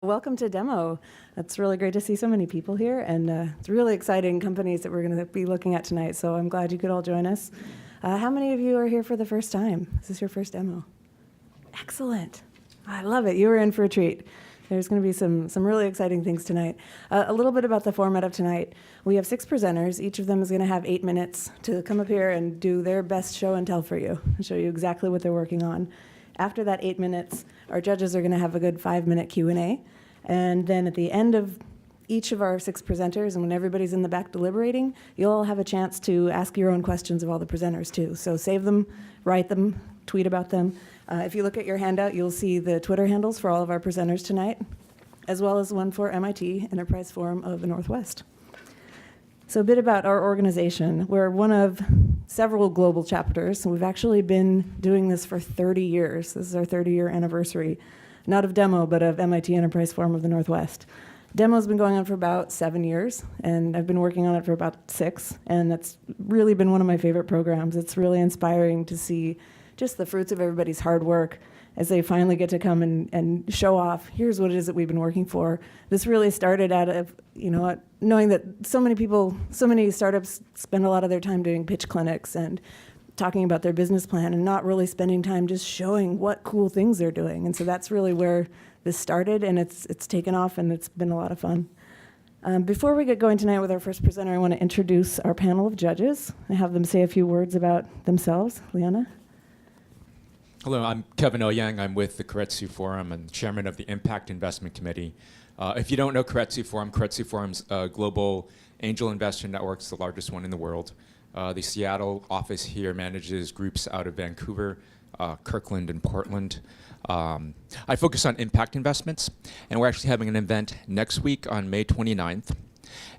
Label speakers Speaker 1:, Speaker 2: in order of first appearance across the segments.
Speaker 1: Welcome to Demo. It's really great to see so many people here, and it's really exciting companies that we're going to be looking at tonight, so I'm glad you could all join us. How many of you are here for the first time? Is this your first demo? Excellent. I love it. You were in for a treat. There's going to be some really exciting things tonight. A little bit about the format of tonight. We have 6 presenters. Each of them is going to have 8 minutes to come up here and do their best show and tell for you, and show you exactly what they're working on. After that 8 minutes, our judges are going to have a good 5-minute Q&A. And then at the end of each of our 6 presenters, and when everybody's in the back deliberating, you'll all have a chance to ask your own questions of all the presenters too. So save them, write them, tweet about them. If you look at your handout, you'll see the Twitter handles for all of our presenters tonight, as well as one for MIT Enterprise Forum of the Northwest. So a bit about our organization. We're one of several global chapters. We've actually been doing this for 30 years. This is our 30-year anniversary, not of Demo, but of MIT Enterprise Forum of the Northwest. Demo's been going on for about 7 years, and I've been working on it for about 6, and that's really been one of my favorite programs. It's really inspiring to see just the fruits of everybody's hard work as they finally get to come and show off, here's what it is that we've been working for. This really started out of, knowing that so many startups spend a lot of their time doing pitch clinics and talking about their business plan and not really spending time just showing what cool things they're doing. And so that's really where this started, and it's taken off, and it's been a lot of fun. Before we get going tonight with our first presenter, I want to introduce our panel of judges. I have them say a few words about themselves. Liana?
Speaker 2: Hello, I'm Kevin Oyang. I'm with the Keiretsu Forum and chairman of the Impact Investment Committee. If you don't know Keiretsu Forum's a global angel investor network. It's the largest one in the world. The Seattle office here manages groups out of Vancouver, Kirkland, and Portland. I focus on impact investments, and we're actually having an event next week on May 29th,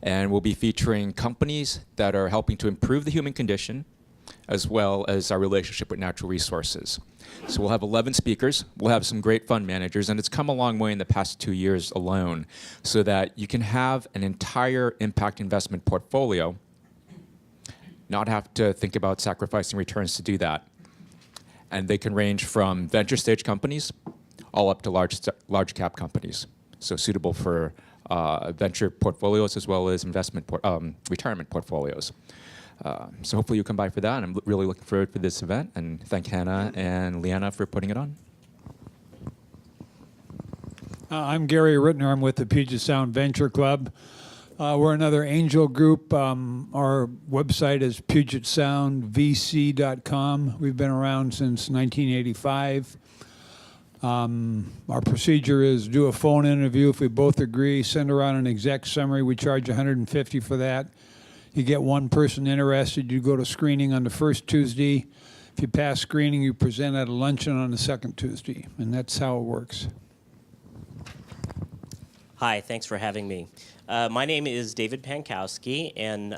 Speaker 2: and we'll be featuring companies that are helping to improve the human condition, as well as our relationship with natural resources. So we'll have 11 speakers, we'll have some great fund managers, and it's come a long way in the past 2 years alone, so that you can have an entire impact investment portfolio, not have to think about sacrificing returns to do that. And they can range from venture stage companies all up to large cap companies. So suitable for venture portfolios as well as retirement portfolios. So hopefully you'll come by for that. And I'm really looking forward for this event, and thank Hannah and Liana for putting it on.
Speaker 3: I'm Gary Rittner. I'm with the Puget Sound Venture Club. We're another angel group. Our website is PugetSoundVC.com. We've been around since 1985. Our procedure is do a phone interview. If we both agree, send around an exec summary. We charge $150 for that. You get one person interested, you go to screening on the first Tuesday. If you pass screening, you present at a luncheon on the second Tuesday, and that's how it works.
Speaker 4: Hi, thanks for having me. My name is David Pankowski, and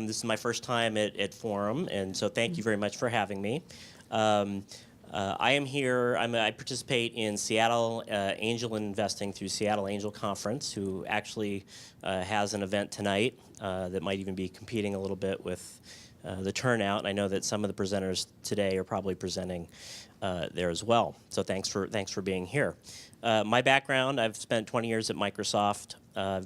Speaker 4: this is my first time at Forum, and so thank you very much for having me. I am here, I participate in Seattle Angel Investing through Seattle Angel Conference, who actually has an event tonight that might even be competing a little bit with the turnout. And I know that some of the presenters today are probably presenting there as well. So thanks for being here. My background, I've spent 20 years at Microsoft,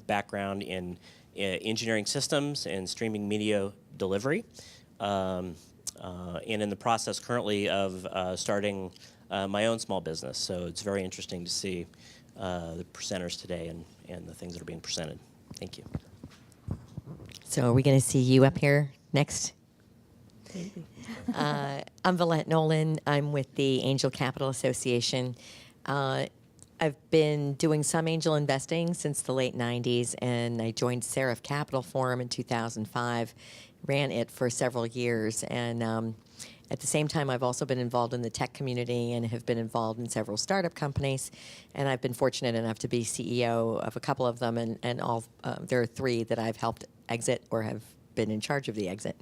Speaker 4: background in engineering systems and streaming media delivery. And in the process currently of starting my own small business. So it's very interesting to see the presenters today and the things that are being presented. Thank you.
Speaker 5: So are we going to see you up here next? I'm Valette Nolan. I'm with the Angel Capital Association. I've been doing some angel investing since the late 90s, and I joined Seraph Capital Forum in 2005, ran it for several years, and at the same time, I've also been involved in the tech community and have been involved in several startup companies, and I've been fortunate enough to be CEO of a couple of them, and there are 3 that I've helped exit or have been in charge of the exit.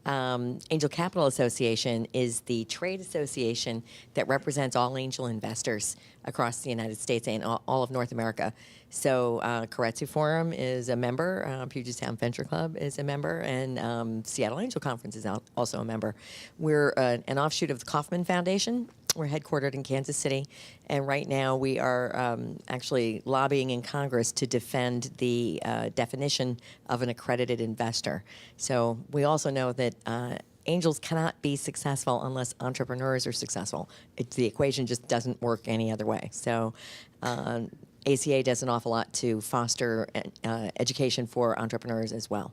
Speaker 5: Angel Capital Association is the trade association that represents all angel investors across the United States and all of North America. So Keiretsu Forum is a member, Puget Sound Venture Club is a member, and Seattle Angel Conference is also a member. We're an offshoot of the Kauffman Foundation, we're headquartered in Kansas City, and right now we are actually lobbying in Congress to defend the definition of an accredited investor. So we also know that angels cannot be successful unless entrepreneurs are successful. The equation just doesn't work any other way. So ACA does an awful lot to foster education for entrepreneurs as well.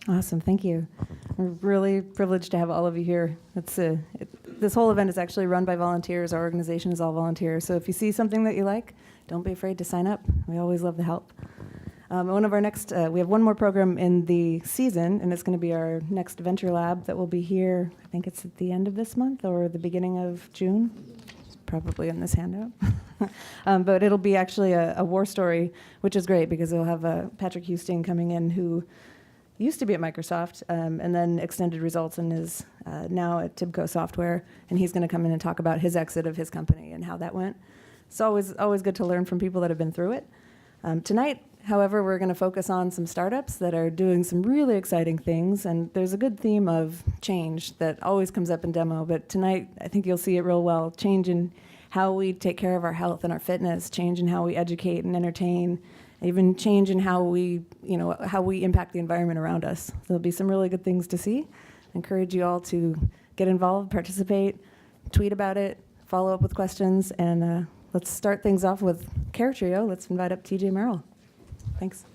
Speaker 1: Awesome, thank you. We're really privileged to have all of you here. This whole event is actually run by volunteers. Our organization is all volunteers. So if you see something that you like, don't be afraid to sign up. We always love the help. One of our next, we have one more program in the season, and it's going to be our next Venture Lab that will be here, I think it's at the end of this month or the beginning of June. It's probably in this handout. But it'll be actually a war story, which is great because we'll have Patrick Houston coming in, who used to be at Microsoft and then extended results and is now at Tibco Software, and he's going to come in and talk about his exit of his company and how that went. It's always good to learn from people that have been through it. Tonight, however, we're going to focus on some startups that are doing some really exciting things, and there's a good theme of change that always comes up in demo, but tonight I think you'll see it real well. Change in how we take care of our health and our fitness, change in how we educate and entertain, even change in how we impact the environment around us. There'll be some really good things to see. I encourage you all to get involved, participate, tweet about it, follow up with questions, and let's start things off with Care Trio. Let's invite up TJ Merrill. Thanks.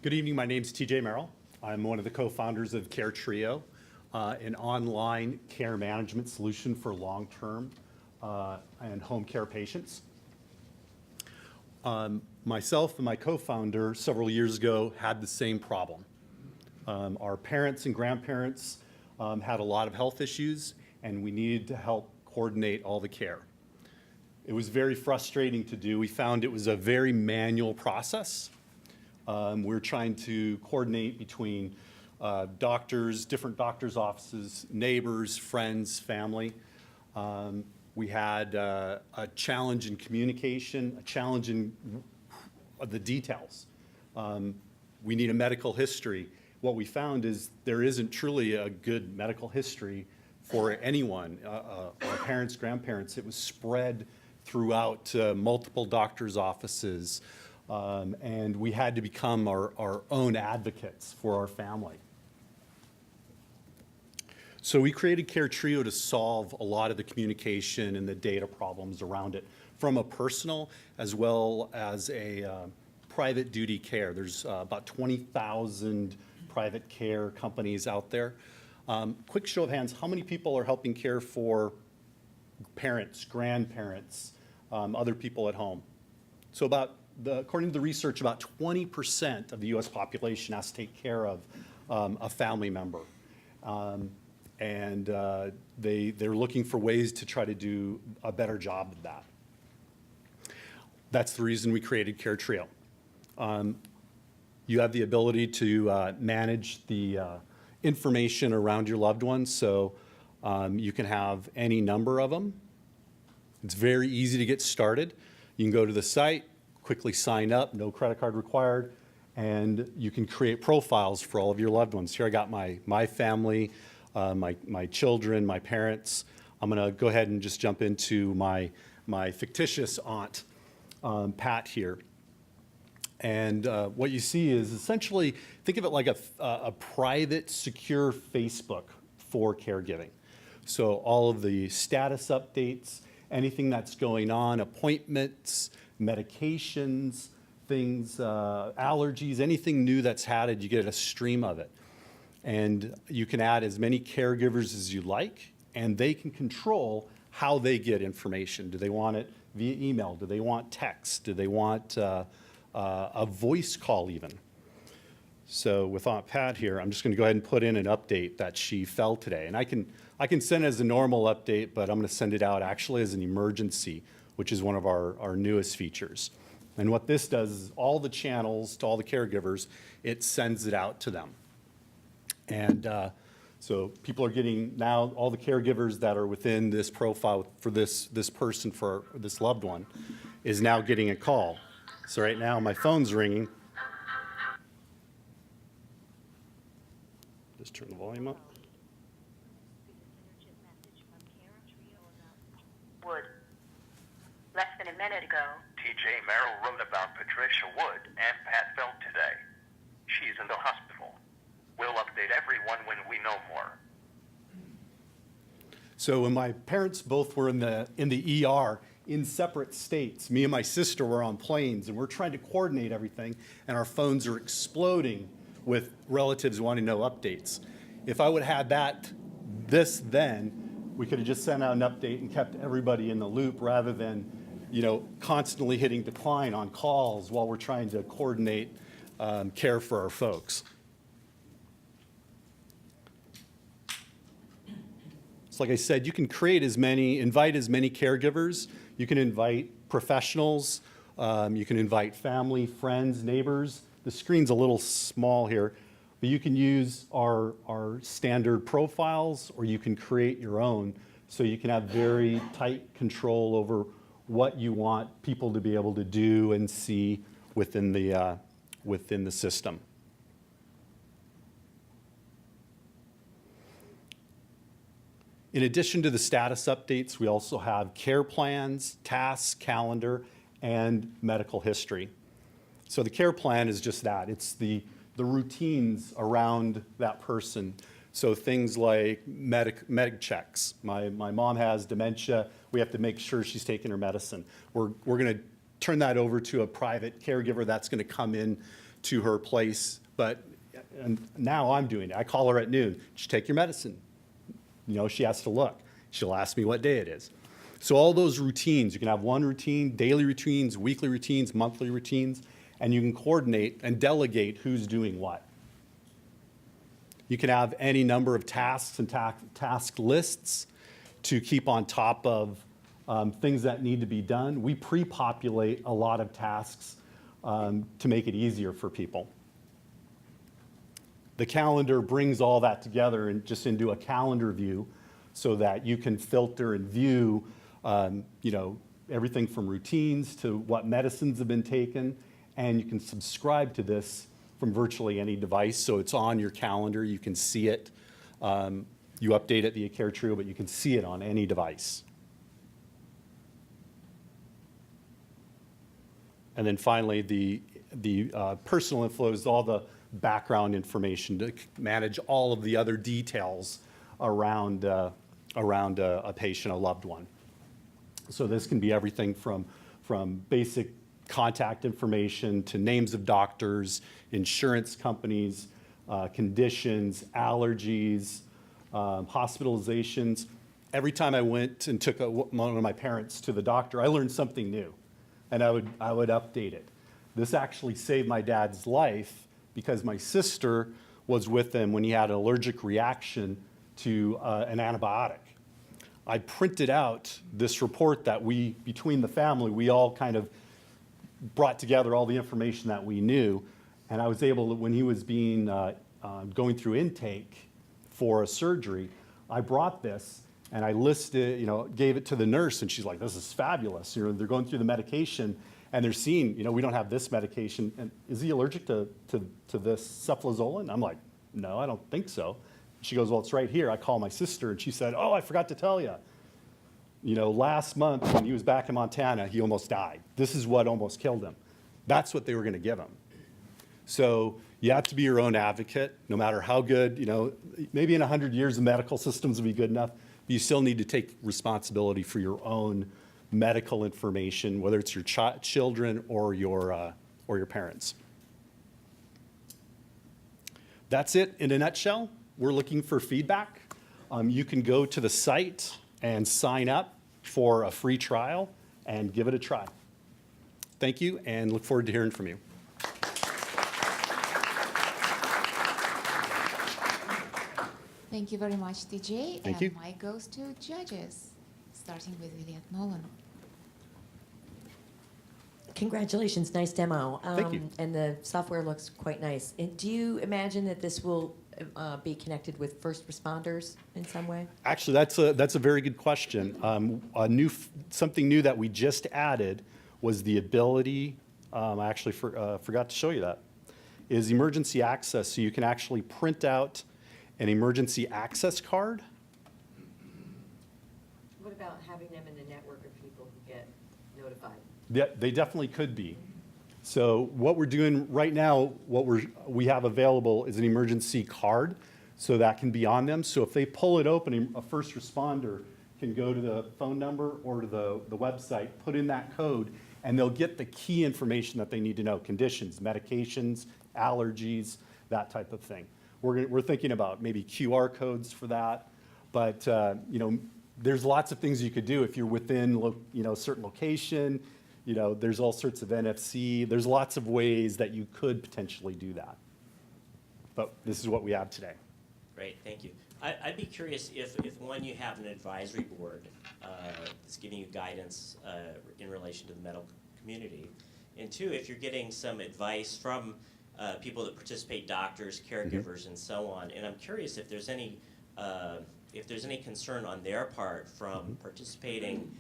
Speaker 6: Good evening, my name is TJ Merrill. I'm one of the co-founders of Care Trio, an online care management solution for long-term and home care patients. Myself and my co-founder several years ago had the same problem. Our parents and grandparents had a lot of health issues, and we needed to help coordinate all the care. It was very frustrating to do. We found it was a very manual process. We're trying to coordinate between doctors, different doctors' offices, neighbors, friends, family. We had a challenge in communication, a challenge in the details. We need a medical history. What we found is there isn't truly a good medical history for anyone, our parents, grandparents. It was spread throughout multiple doctors' offices. And we had to become our own advocates for our family. So we created Care Trio to solve a lot of the communication and the data problems around it, from a personal as well as a private duty care. There's about 20,000 private care companies out there. Quick show of hands, how many people are helping care for parents, grandparents, other people at home? So according to the research, about 20% of the US population has to take care of a family member. They're looking for ways to try to do a better job of that. That's the reason we created Care Trio. You have the ability to manage the information around your loved ones, so you can have any number of them. It's very easy to get started. You can go to the site, quickly sign up, no credit card required, and you can create profiles for all of your loved ones. Here I got my family, my children, my parents. I'm gonna go ahead and just jump into my fictitious aunt, Pat here. And what you see is essentially, think of it like a private, secure Facebook for caregiving. So all of the status updates, anything that's going on, appointments, medications, things, allergies, anything new that's added, you get a stream of it. And you can add as many caregivers as you like, and they can control how they get information. Do they want it via email? Do they want text? Do they want a voice call even? So with Aunt Pat here, I'm just gonna go ahead and put in an update that she fell today. And I can send it as a normal update, but I'm gonna send it out actually as an emergency, which is one of our newest features. And what this does is all the channels to all the caregivers, it sends it out to them. And so people are getting now, all the caregivers that are within this profile for this person, for this loved one, is now getting a call. So right now my phone's ringing. Just turn the volume up.
Speaker 7: Wood. Less than a minute ago.
Speaker 8: TJ Merrill wrote about Patricia Wood and Pat Felt today. She's in the hospital. We'll update everyone when we know more.
Speaker 6: So when my parents both were in the ER in separate states, me and my sister were on planes, and we're trying to coordinate everything, and our phones are exploding with relatives wanting to know updates. If I would have had then, we could have just sent out an update and kept everybody in the loop rather than, constantly hitting decline on calls while we're trying to coordinate care for our folks. So like I said, you can invite as many caregivers. You can invite professionals. You can invite family, friends, neighbors. The screen's a little small here, but you can use our standard profiles, or you can create your own, so you can have very tight control over what you want people to be able to do and see within the system. In addition to the status updates, we also have care plans, tasks, calendar, and medical history. So the care plan is just that. It's the routines around that person. So things like medic checks. My mom has dementia. We have to make sure she's taking her medicine. We're going to turn that over to a private caregiver that's going to come in to her place. And now I'm doing it. I call her at noon. Did you take your medicine? She has to look. She'll ask me what day it is. So all those routines, you can have one routine, daily routines, weekly routines, monthly routines, and you can coordinate and delegate who's doing what. You can have any number of tasks and task lists to keep on top of things that need to be done. We pre-populate a lot of tasks to make it easier for people. The calendar brings all that together and just into a calendar view so that you can filter and view everything from routines to what medicines have been taken, and you can subscribe to this from virtually any device, so it's on your calendar. You can see it. You update it via CareTrio, but you can see it on any device. And then finally, the personal info is all the background information to manage all of the other details around a patient, a loved one. So this can be everything from basic contact information to names of doctors, insurance companies, conditions, allergies, hospitalizations. Every time I went and took one of my parents to the doctor, I learned something new, and I would update it. This actually saved my dad's life because my sister was with him when he had an allergic reaction to an antibiotic. I printed out this report that between the family, we all kind of brought together all the information that we knew, and I was able to, when he was going through intake for a surgery, I brought this and I listed, gave it to the nurse, and she's like, "This is fabulous." They're going through the medication, and they're seeing, we don't have this medication, and is he allergic to this cefalozolin? I'm like, "No, I don't think so." She goes, "Well, it's right here." I call my sister, and she said, "Oh, I forgot to tell you. Last month when he was back in Montana, he almost died. This is what almost killed him." That's what they were going to give him. So you have to be your own advocate, no matter how good, maybe in 100 years the medical systems will be good enough, but you still need to take responsibility for your own medical information, whether it's your children or your parents. That's it in a nutshell. We're looking for feedback. You can go to the site and sign up for a free trial and give it a try. Thank you, and look forward to hearing from you.
Speaker 9: Thank you very much, TJ.
Speaker 6: Thank you.
Speaker 9: And mic goes to judges, starting with Juliet Nolan.
Speaker 5: Congratulations, nice demo.
Speaker 6: Thank you.
Speaker 5: And the software looks quite nice. And do you imagine that this will be connected with first responders in some way?
Speaker 6: Actually, that's a very good question. Something new that we just added was the ability, I actually forgot to show you that, is emergency access. So you can actually print out an emergency access card.
Speaker 5: What about having them in the network of people who get notified?
Speaker 6: They definitely could be. So what we're doing right now, we have available is an emergency card, so that can be on them. So if they pull it open, a first responder can go to the phone number or to the website, put in that code, and they'll get the key information that they need to know: conditions, medications, allergies, that type of thing. We're thinking about maybe QR codes for that, but there's lots of things you could do if you're within a certain location. There's all sorts of NFC. There's lots of ways that you could potentially do that. But this is what we have today.
Speaker 4: Great, thank you. I'd be curious if one, you have an advisory board that's giving you guidance in relation to the medical community, and two, if you're getting some advice from people that participate, doctors, caregivers, and so on. And I'm curious if there's any concern on their part from participating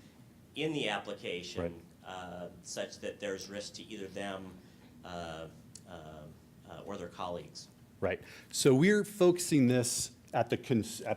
Speaker 4: in the application,
Speaker 6: Right.
Speaker 4: Such that there's risk to either them or their colleagues.
Speaker 6: Right. So we're focusing this at the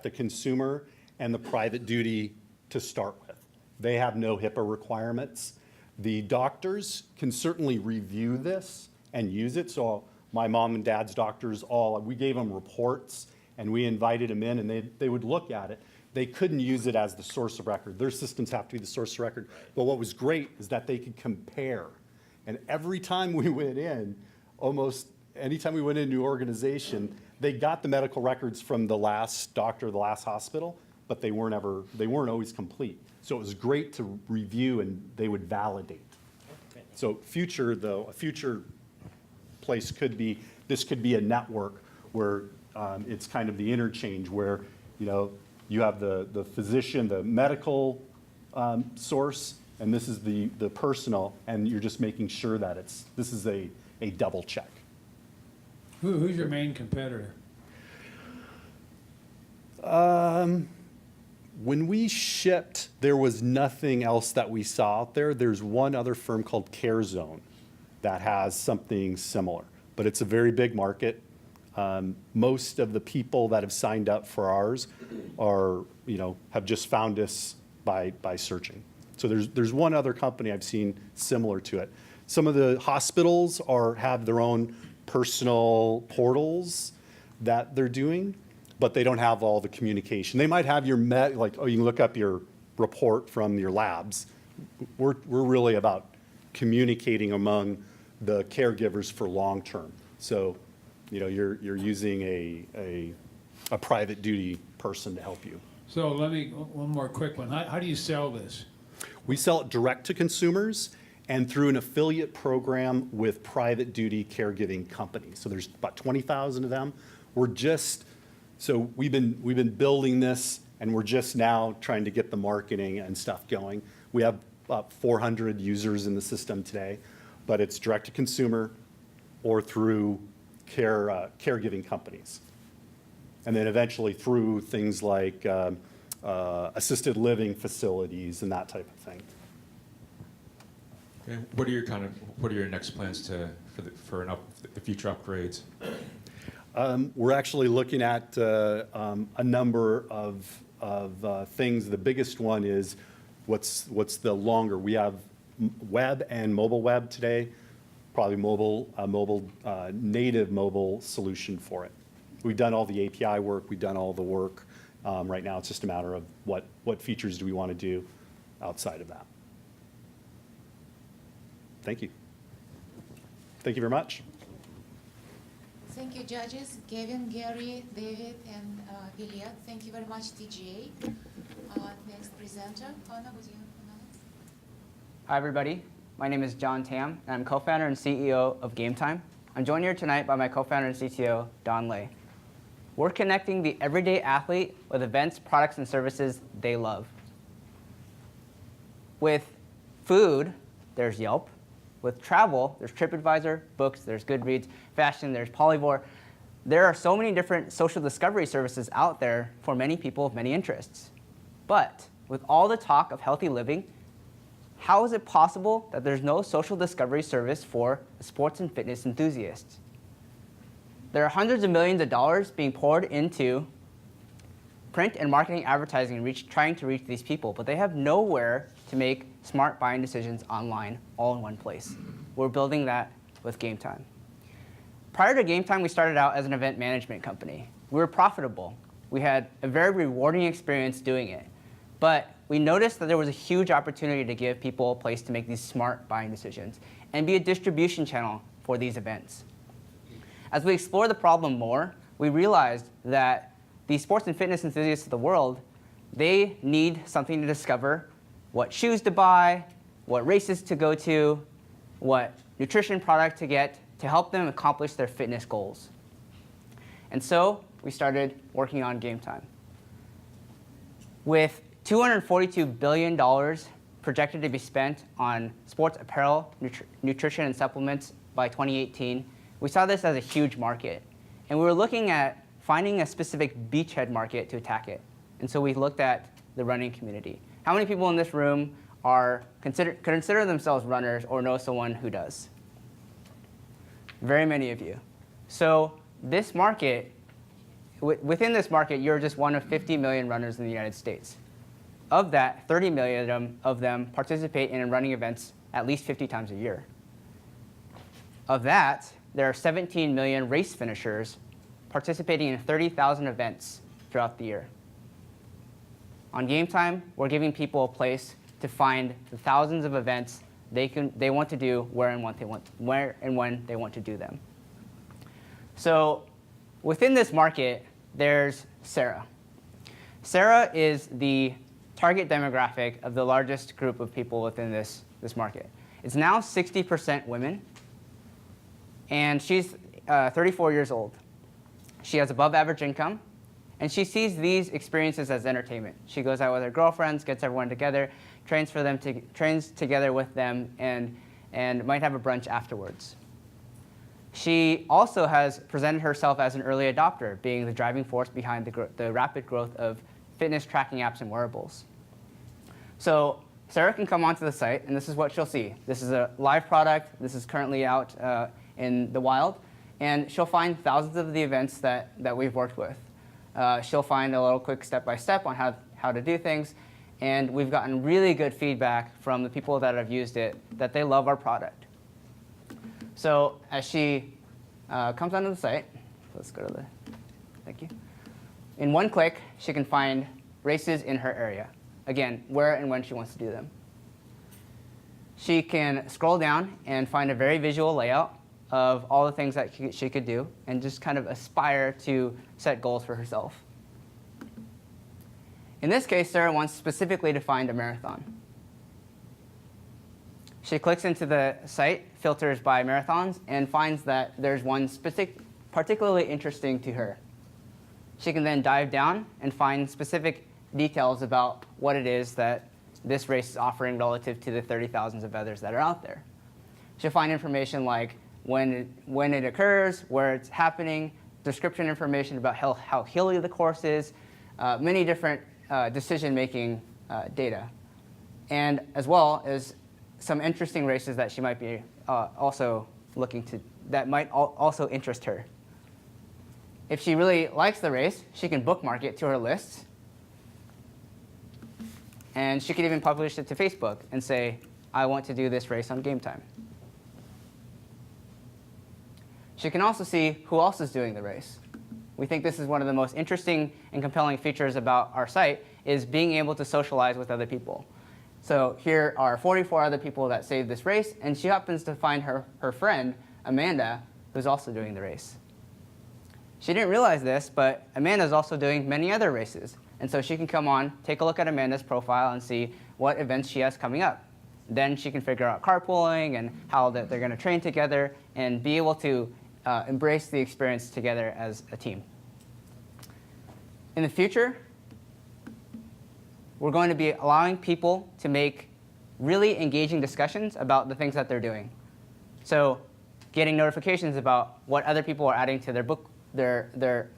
Speaker 6: consumer and the private duty to start with. They have no HIPAA requirements. The doctors can certainly review this and use it. So my mom and dad's doctors we gave them reports and we invited them in, and they would look at it. They couldn't use it as the source of record. Their systems have to be the source of record. But what was great is that they could compare. And every time we went in, almost anytime we went into an organization, they got the medical records from the last doctor, the last hospital, but they weren't always complete. So it was great to review, and they would validate. So a future place could be, this could be a network where it's kind of the interchange where, you have the physician, the medical source, and this is the personal, and you're just making sure that this is a double check.
Speaker 3: Who's your main competitor?
Speaker 6: When we shipped, there was nothing else that we saw out there. There's one other firm called CareZone that has something similar, but it's a very big market. Most of the people that have signed up for ours have just found us by searching. So there's one other company I've seen similar to it. Some of the hospitals have their own personal portals that they're doing, but they don't have all the communication. They might have your you can look up your report from your labs. We're really about communicating among the caregivers for long term. So you're using a private duty person to help you.
Speaker 3: So one more quick one. How do you sell this?
Speaker 6: We sell it direct to consumers and through an affiliate program with private duty caregiving companies. So there's about 20,000 of them. We've been building this, and we're just now trying to get the marketing and stuff going. We have about 400 users in the system today, but it's direct to consumer or through caregiving companies. And then eventually through things like assisted living facilities and that type of thing.
Speaker 2: Okay. What are your next plans for the future upgrades?
Speaker 6: We're actually looking at a number of things. The biggest one is what's the longer. We have web and mobile web today. Probably native mobile solution for it. We've done all the API work. We've done all the work. Right now, it's just a matter of what features do we want to do outside of that. Thank you. Thank you very much.
Speaker 9: Thank you, judges. Kevin, Gary, David, and Vilia. Thank you very much, TGA. Next presenter, Anna, would you announce?
Speaker 10: Hi, everybody. My name is John Tam, and I'm co-founder and CEO of Game Time. I'm joined here tonight by my co-founder and CTO, Don Lay. We're connecting the everyday athlete with events, products, and services they love. With food, there's Yelp. With travel, there's TripAdvisor, books, there's Goodreads, fashion, there's Polyvore. There are so many different social discovery services out there for many people of many interests. But with all the talk of healthy living, how is it possible that there's no social discovery service for sports and fitness enthusiasts? There are hundreds of millions of dollars being poured into print and marketing advertising trying to reach these people, but they have nowhere to make smart buying decisions online all in one place. We're building that with Game Time. Prior to Game Time, we started out as an event management company. We were profitable. We had a very rewarding experience doing it. But we noticed that there was a huge opportunity to give people a place to make these smart buying decisions and be a distribution channel for these events. As we explored the problem more, we realized that the sports and fitness enthusiasts of the world, they need something to discover what shoes to buy, what races to go to, what nutrition product to get to help them accomplish their fitness goals. And so we started working on Game Time. With $242 billion projected to be spent on sports apparel, nutrition, and supplements by 2018, we saw this as a huge market. And we were looking at finding a specific beachhead market to attack it. And so we looked at the running community. How many people in this room consider themselves runners or know someone who does? Very many of you. So this market, within this market, you're just one of 50 million runners in the United States. Of that, 30 million of them participate in running events at least 50 times a year. Of that, there are 17 million race finishers participating in 30,000 events throughout the year. On Game Time, we're giving people a place to find the thousands of events they want to do where and when they want to do them. So within this market, there's Sarah. Sarah is the target demographic of the largest group of people within this market. It's now 60% women, and she's 34 years old. She has above average income, and she sees these experiences as entertainment. She goes out with her girlfriends, gets everyone together, trains together with them, and might have a brunch afterwards. She also has presented herself as an early adopter, being the driving force behind the rapid growth of fitness tracking apps and wearables. So Sarah can come onto the site, and this is what she'll see. This is a live product. This is currently out in the wild. And she'll find thousands of the events that we've worked with. She'll find a little quick step-by-step on how to do things. And we've gotten really good feedback from the people that have used it, that they love our product. So as she comes onto the site, let's go to thank you. In one click, she can find races in her area. Again, where and when she wants to do them. She can scroll down and find a very visual layout of all the things that she could do and just kind of aspire to set goals for herself. In this case, Sarah wants specifically to find a marathon. She clicks into the site, filters by marathons, and finds that there's one particularly interesting to her. She can then dive down and find specific details about what it is that this race is offering relative to the 30,000 of others that are out there. She'll find information like when it occurs, where it's happening, description information about how hilly the course is, many different decision-making data, and as well as some interesting races that she might be also looking to, that might also interest her. If she really likes the race, she can bookmark it to her list, and she could even publish it to Facebook and say, I want to do this race on Game Time. She can also see who else is doing the race. We think this is one of the most interesting and compelling features about our site, is being able to socialize with other people. So here are 44 other people that saved this race, and she happens to find her friend, Amanda, who's also doing the race. She didn't realize this, but Amanda's also doing many other races. And so she can come on, take a look at Amanda's profile, and see what events she has coming up. Then she can figure out carpooling and how they're going to train together and be able to embrace the experience together as a team. In the future, we're going to be allowing people to make really engaging discussions about the things that they're doing. So getting notifications about what other people are adding to their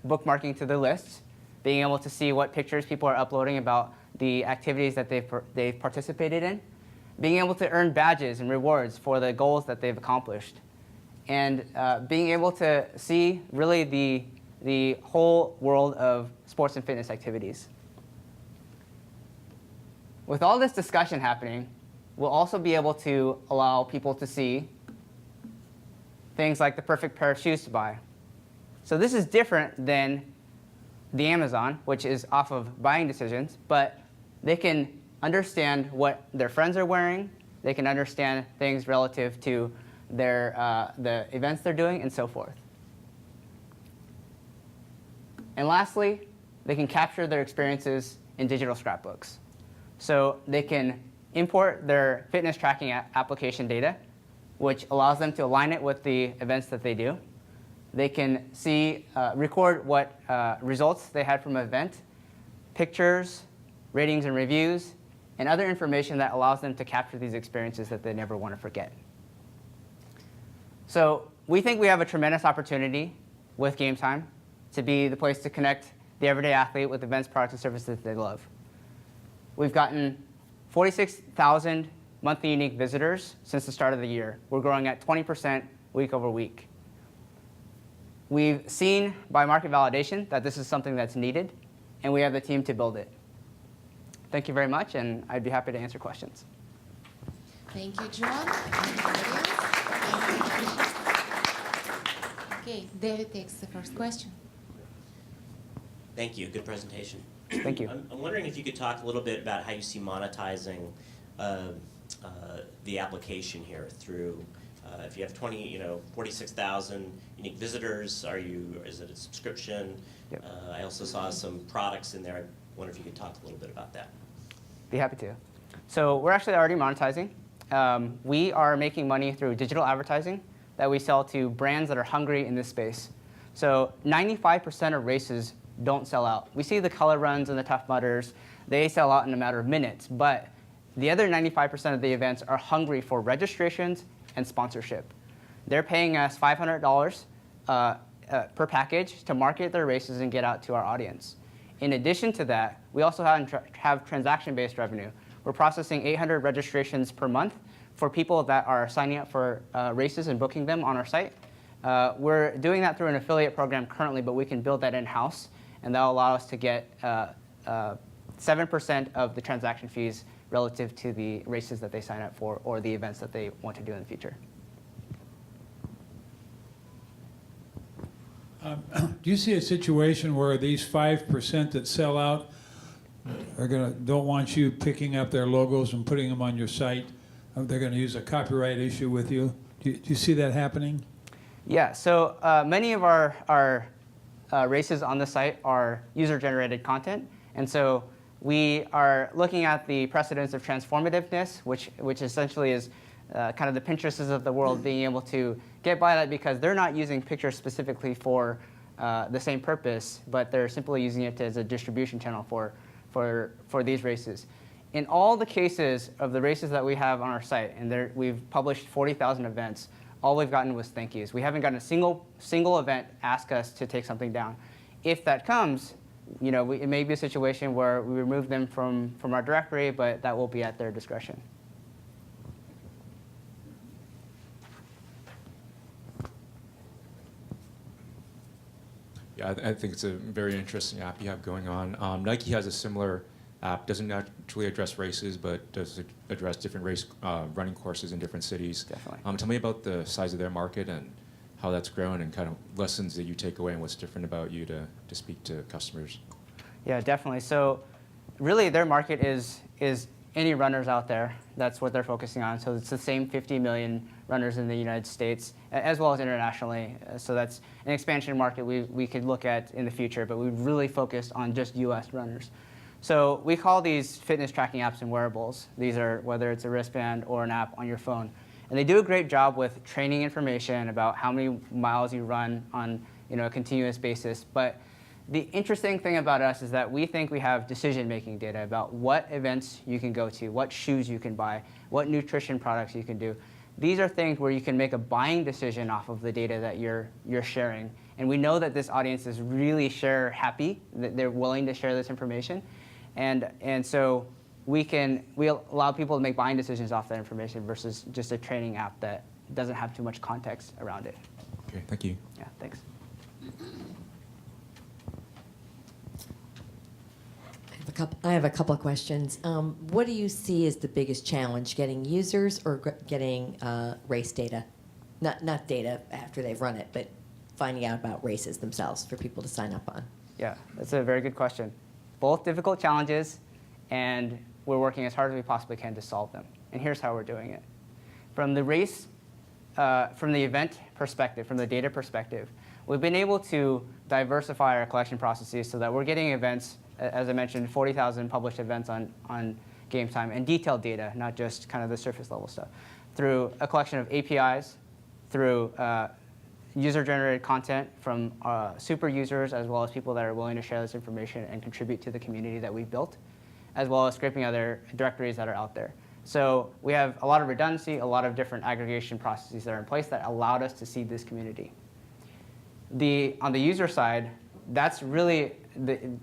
Speaker 10: bookmarking to their lists, being able to see what pictures people are uploading about the activities that they've participated in, being able to earn badges and rewards for the goals that they've accomplished, and being able to see really the whole world of sports and fitness activities. With all this discussion happening, we'll also be able to allow people to see things like the perfect pair of shoes to buy. So this is different than the Amazon, which is off of buying decisions, but they can understand what their friends are wearing. They can understand things relative to the events they're doing, and so forth. And lastly, they can capture their experiences in digital scrapbooks. So they can import their fitness tracking application data, which allows them to align it with the events that they do. They can see, record what results they had from an event, pictures, ratings and reviews, and other information that allows them to capture these experiences that they never want to forget. So we think we have a tremendous opportunity with Game Time to be the place to connect the everyday athlete with events, products, and services that they love. We've gotten 46,000 monthly unique visitors since the start of the year. We're growing at 20% week over week. We've seen by market validation that this is something that's needed, and we have the team to build it. Thank you very much, and I'd be happy to answer questions.
Speaker 9: Thank you, John. Anybody else? Okay, David takes the first question.
Speaker 4: Thank you. Good presentation.
Speaker 10: Thank you.
Speaker 4: I'm wondering if you could talk a little bit about how you see monetizing the application here through, if you have 46,000 unique visitors, is it a subscription?
Speaker 10: Yep.
Speaker 4: I also saw some products in there. I wonder if you could talk a little bit about that.
Speaker 10: Be happy to. So we're actually already monetizing. We are making money through digital advertising that we sell to brands that are hungry in this space. So 95% of races don't sell out. We see the color runs and the Tough Mudders. They sell out in a matter of minutes. But the other 95% of the events are hungry for registrations and sponsorship. They're paying us $500 per package to market their races and get out to our audience. In addition to that, we also have transaction-based revenue. We're processing 800 registrations per month for people that are signing up for races and booking them on our site. We're doing that through an affiliate program currently, but we can build that in-house, and that'll allow us to get 7% of the transaction fees relative to the races that they sign up for or the events that they want to do in the future.
Speaker 3: Do you see a situation where these 5% that sell out don't want you picking up their logos and putting them on your site? They're going to use a copyright issue with you. Do you see that happening?
Speaker 10: Yeah, so many of our races on the site are user-generated content, and so we are looking at the precedents of transformativeness, which essentially is kind of the Pinterests of the world being able to get by that because they're not using pictures specifically for the same purpose, but they're simply using it as a distribution channel for these races. In all the cases of the races that we have on our site, and we've published 40,000 events, all we've gotten was thank yous. We haven't gotten a single event ask us to take something down. If that comes, it may be a situation where we remove them from our directory, but that will be at their discretion.
Speaker 2: Yeah, I think it's a very interesting app you have going on. Nike has a similar app, doesn't actually address races, but does address different race running courses in different cities.
Speaker 10: Definitely.
Speaker 2: Tell me about the size of their market and how that's grown and kind of lessons that you take away and what's different about you to speak to customers.
Speaker 10: Yeah, definitely. So really their market is any runners out there. That's what they're focusing on. So it's the same 50 million runners in the United States as well as internationally. So that's an expansion market we could look at in the future, but we've really focused on just US runners. So we call these fitness tracking apps and wearables. These are whether it's a wristband or an app on your phone. And they do a great job with training information about how many miles you run on a continuous basis. But the interesting thing about us is that we think we have decision-making data about what events you can go to, what shoes you can buy, what nutrition products you can do. These are things where you can make a buying decision off of the data that you're sharing. And we know that this audience is really share happy, that they're willing to share this information. And so we allow people to make buying decisions off that information versus just a training app that doesn't have too much context around it.
Speaker 2: Okay, thank you.
Speaker 10: Yeah, thanks.
Speaker 5: I have a couple of questions. What do you see as the biggest challenge, getting users or getting race data? Not data after they've run it, but finding out about races themselves for people to sign up on.
Speaker 10: Yeah, that's a very good question. Both difficult challenges, and we're working as hard as we possibly can to solve them. And here's how we're doing it. From the event perspective, from the data perspective, we've been able to diversify our collection processes so that we're getting events, as I mentioned, 40,000 published events on game time, and detailed data, not just kind of the surface level stuff, through a collection of APIs, through user-generated content from super users, as well as people that are willing to share this information and contribute to the community that we've built, as well as scraping other directories that are out there. So we have a lot of redundancy, a lot of different aggregation processes that are in place that allowed us to seed this community. On the user side, that's really,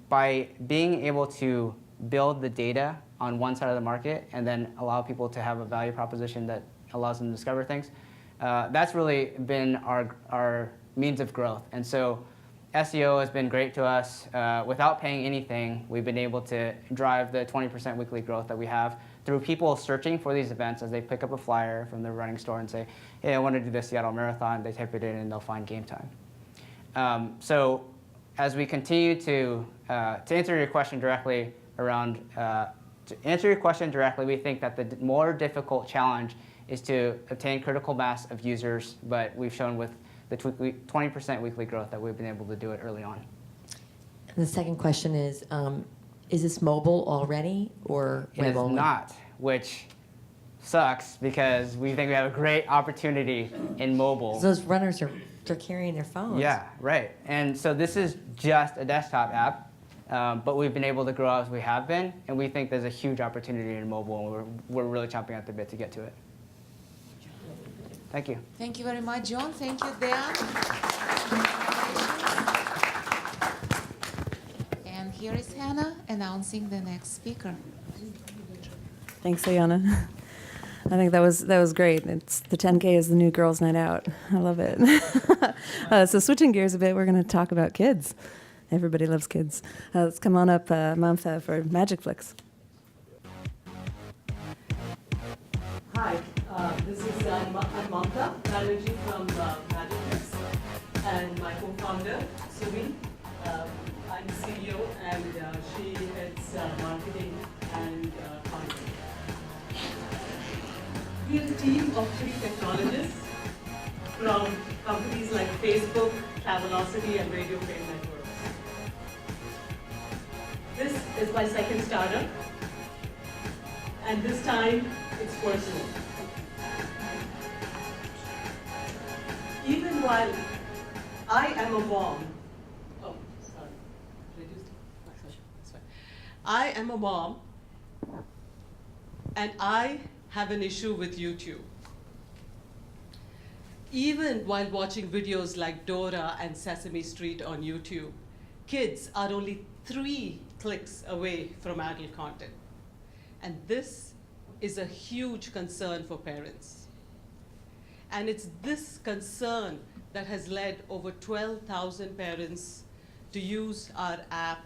Speaker 10: by being able to build the data on one side of the market and then allow people to have a value proposition that allows them to discover things, that's really been our means of growth. And so SEO has been great to us. Without paying anything, we've been able to drive the 20% weekly growth that we have through people searching for these events as they pick up a flyer from the running store and say, hey, I want to do the Seattle Marathon. They type it in and they'll find game time. So as we continue to answer your question directly we think that the more difficult challenge is to obtain critical mass of users, but we've shown with the 20% weekly growth that we've been able to do it early on.
Speaker 5: And the second question is this mobile already or
Speaker 10: It
Speaker 5: web
Speaker 10: is
Speaker 5: only?
Speaker 10: not, which sucks because we think we have a great opportunity in mobile.
Speaker 5: Those runners they're carrying their phones.
Speaker 10: Yeah, right. And so this is just a desktop app, but we've been able to grow as we have been, and we think there's a huge opportunity in mobile, and we're really chomping at the bit to get to it. Thank you.
Speaker 9: Thank you very much, John. Thank you, Dan. And here is Hannah announcing the next speaker.
Speaker 1: Thanks, Ayana. I think that was great. It's the 10K is the new girls' night out. I love it. So switching gears a bit, we're going to talk about kids. Everybody loves kids. Let's come on up, Mamta, for Magic Flicks.
Speaker 11: Hi, this is I'm Mamta Banerjee from Magic Flicks, and my co-founder, Sumi. I'm CEO, and she heads marketing and content. We are a team of 3 technologists from companies like Facebook, Travelocity, and Radio Frame Networks. This is my second startup, and this time it's personal. Even while I am a mom, I am a mom, and I have an issue with YouTube. Even while watching videos like Dora and Sesame Street on YouTube, kids are only 3 clicks away from adult content. And this is a huge concern for parents. And it's this concern that has led over 12,000 parents to use our app,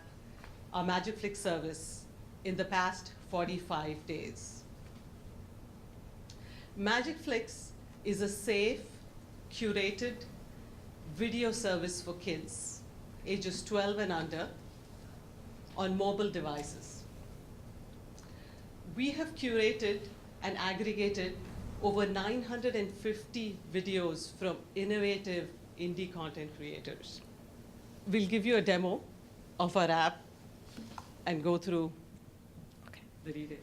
Speaker 11: our Magic Flick service, in the past 45 days. Magic Flicks is a safe, curated video service for kids ages 12 and under on mobile devices. We have curated and aggregated over 950 videos from innovative indie content creators. We'll give you a demo of our app and go through the details.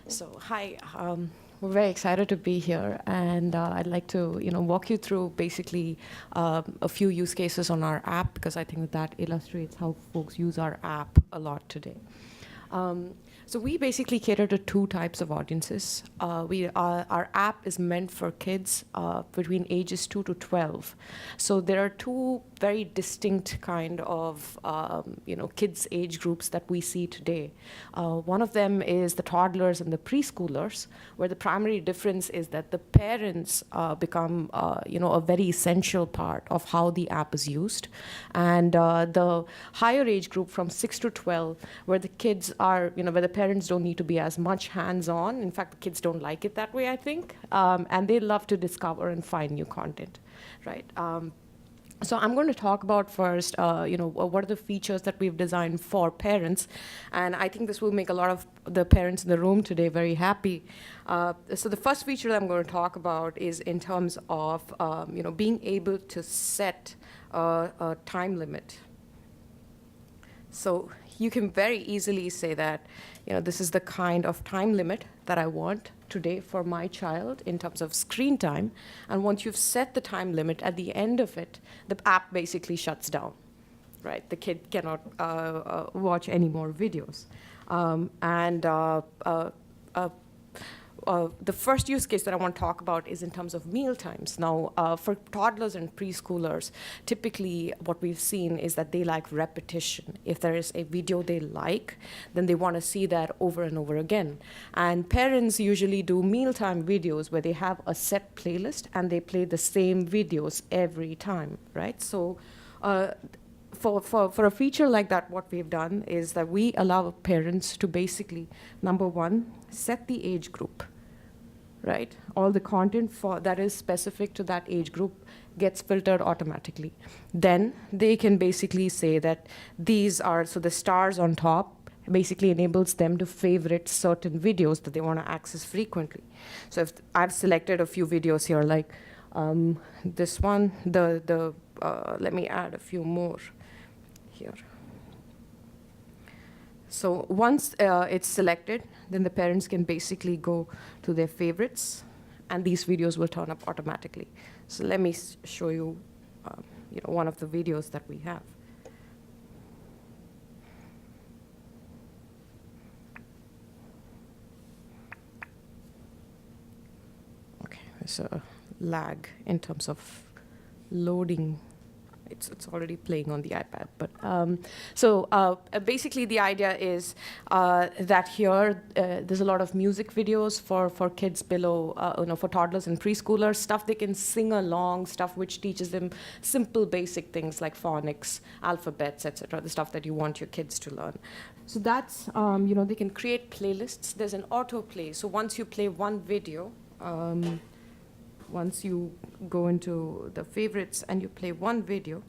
Speaker 12: So hi, we're very excited to be here, and I'd like to walk you through basically a few use cases on our app, because I think that illustrates how folks use our app a lot today. So we basically cater to two types of audiences. Our app is meant for kids between ages 2 to 12. So there are two very distinct kind of kids age groups that we see today. One of them is the toddlers and the preschoolers, where the primary difference is that the parents become a very essential part of how the app is used. And the higher age group from 6 to 12, where the kids are, where the parents don't need to be as much hands-on. In fact, the kids don't like it that way, I think. And they love to discover and find new content, right? So I'm going to talk about first, what are the features that we've designed for parents. And I think this will make a lot of the parents in the room today very happy. So the first feature that I'm going to talk about is in terms of, being able to set a time limit. So you can very easily say that, this is the kind of time limit that I want today for my child in terms of screen time. And once you've set the time limit, at the end of it, the app basically shuts down, right? The kid cannot watch any more videos. The first use case that I want to talk about is in terms of meal times. Now, for toddlers and preschoolers, typically what we've seen is that they like repetition. If there is a video they like, then they want to see that over and over again. And parents usually do mealtime videos where they have a set playlist and they play the same videos every time, right? So for a feature like that, what we've done is that we allow parents to basically, number one, set the age group, right? All the content that is specific to that age group gets filtered automatically. Then they can basically say that these are, so the stars on top basically enables them to favorite certain videos that they want to access frequently. So if I've selected a few videos here, like this one, let me add a few more here. So once it's selected, then the parents can basically go to their favorites, and these videos will turn up automatically. So let me show you, one of the videos that we have. Okay, there's a lag in terms of loading. It's already playing on the iPad. But basically the idea is that here there's a lot of music videos for kids below, for toddlers and preschoolers, stuff they can sing along, stuff which teaches them simple basic things like phonics, alphabets, etc., the stuff that you want your kids to learn. So that's, they can create playlists. There's an autoplay. So once you play one video, once you go into the favorites and you play one video,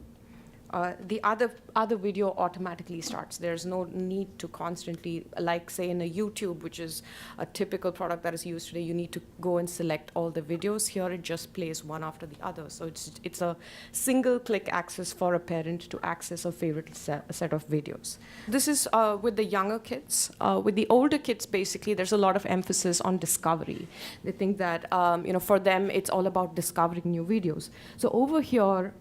Speaker 12: the other video automatically starts. There's no need to constantly, like say in a YouTube, which is a typical product that is used today, you need to go and select all the videos. Here it just plays one after the other. So it's a single click access for a parent to access a favorite set of videos. This is with the younger kids. With the older kids, basically, there's a lot of emphasis on discovery. They think that, for them, it's all about discovering new videos. So over here,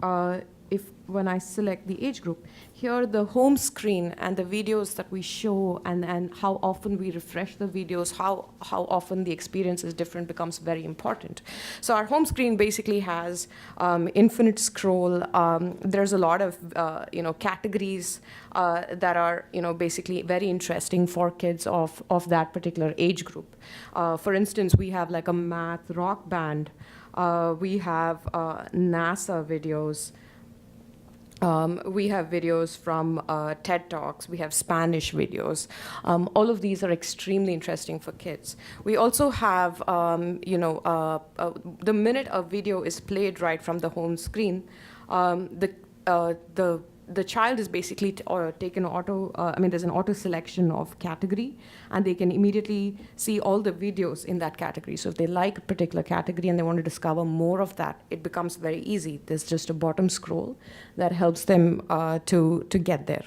Speaker 12: when I select the age group, here the home screen and the videos that we show and how often we refresh the videos, how often the experience is different becomes very important. So our home screen basically has infinite scroll. There's a lot of categories that are basically very interesting for kids of that particular age group. For instance, we have like a math rock band. We have NASA videos. We have videos from TED Talks. We have Spanish videos. All of these are extremely interesting for kids. We also have, the minute a video is played right from the home screen, the child is basically taken there's an auto selection of category, and they can immediately see all the videos in that category. So if they like a particular category and they want to discover more of that, it becomes very easy. There's just a bottom scroll that helps them to get there.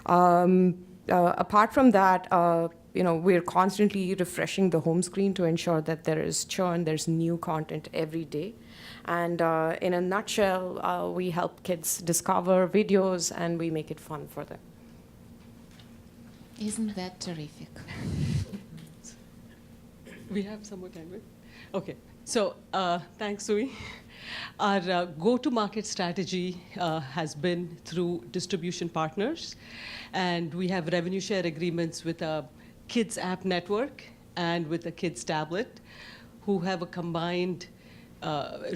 Speaker 12: Apart from that, we're constantly refreshing the home screen to ensure that there is churn, there's new content every day. And in a nutshell, we help kids discover videos and we make it fun for them.
Speaker 9: Isn't that terrific?
Speaker 11: We have some more time, right? Okay. So thanks, Sui. Our go-to-market strategy has been through distribution partners, and we have revenue share agreements with a kids app network and with a kids tablet, who have a combined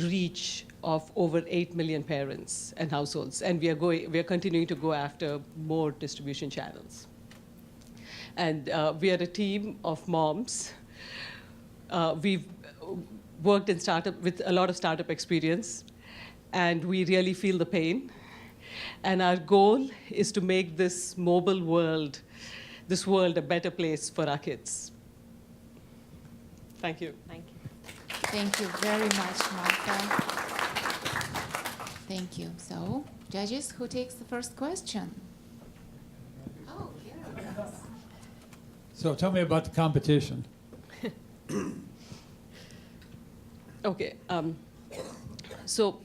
Speaker 11: reach of over 8 million parents and households, and we are continuing to go after more distribution channels. And we are a team of moms. We've worked in startup with a lot of startup experience, and we really feel the pain. And our goal is to make this mobile world, this world, a better place for our kids. Thank you.
Speaker 5: Thank you.
Speaker 9: Thank you very much, Martha. Thank you. So, judges, who takes the first question? Oh, yeah.
Speaker 3: So tell me about the competition.
Speaker 11: Okay. So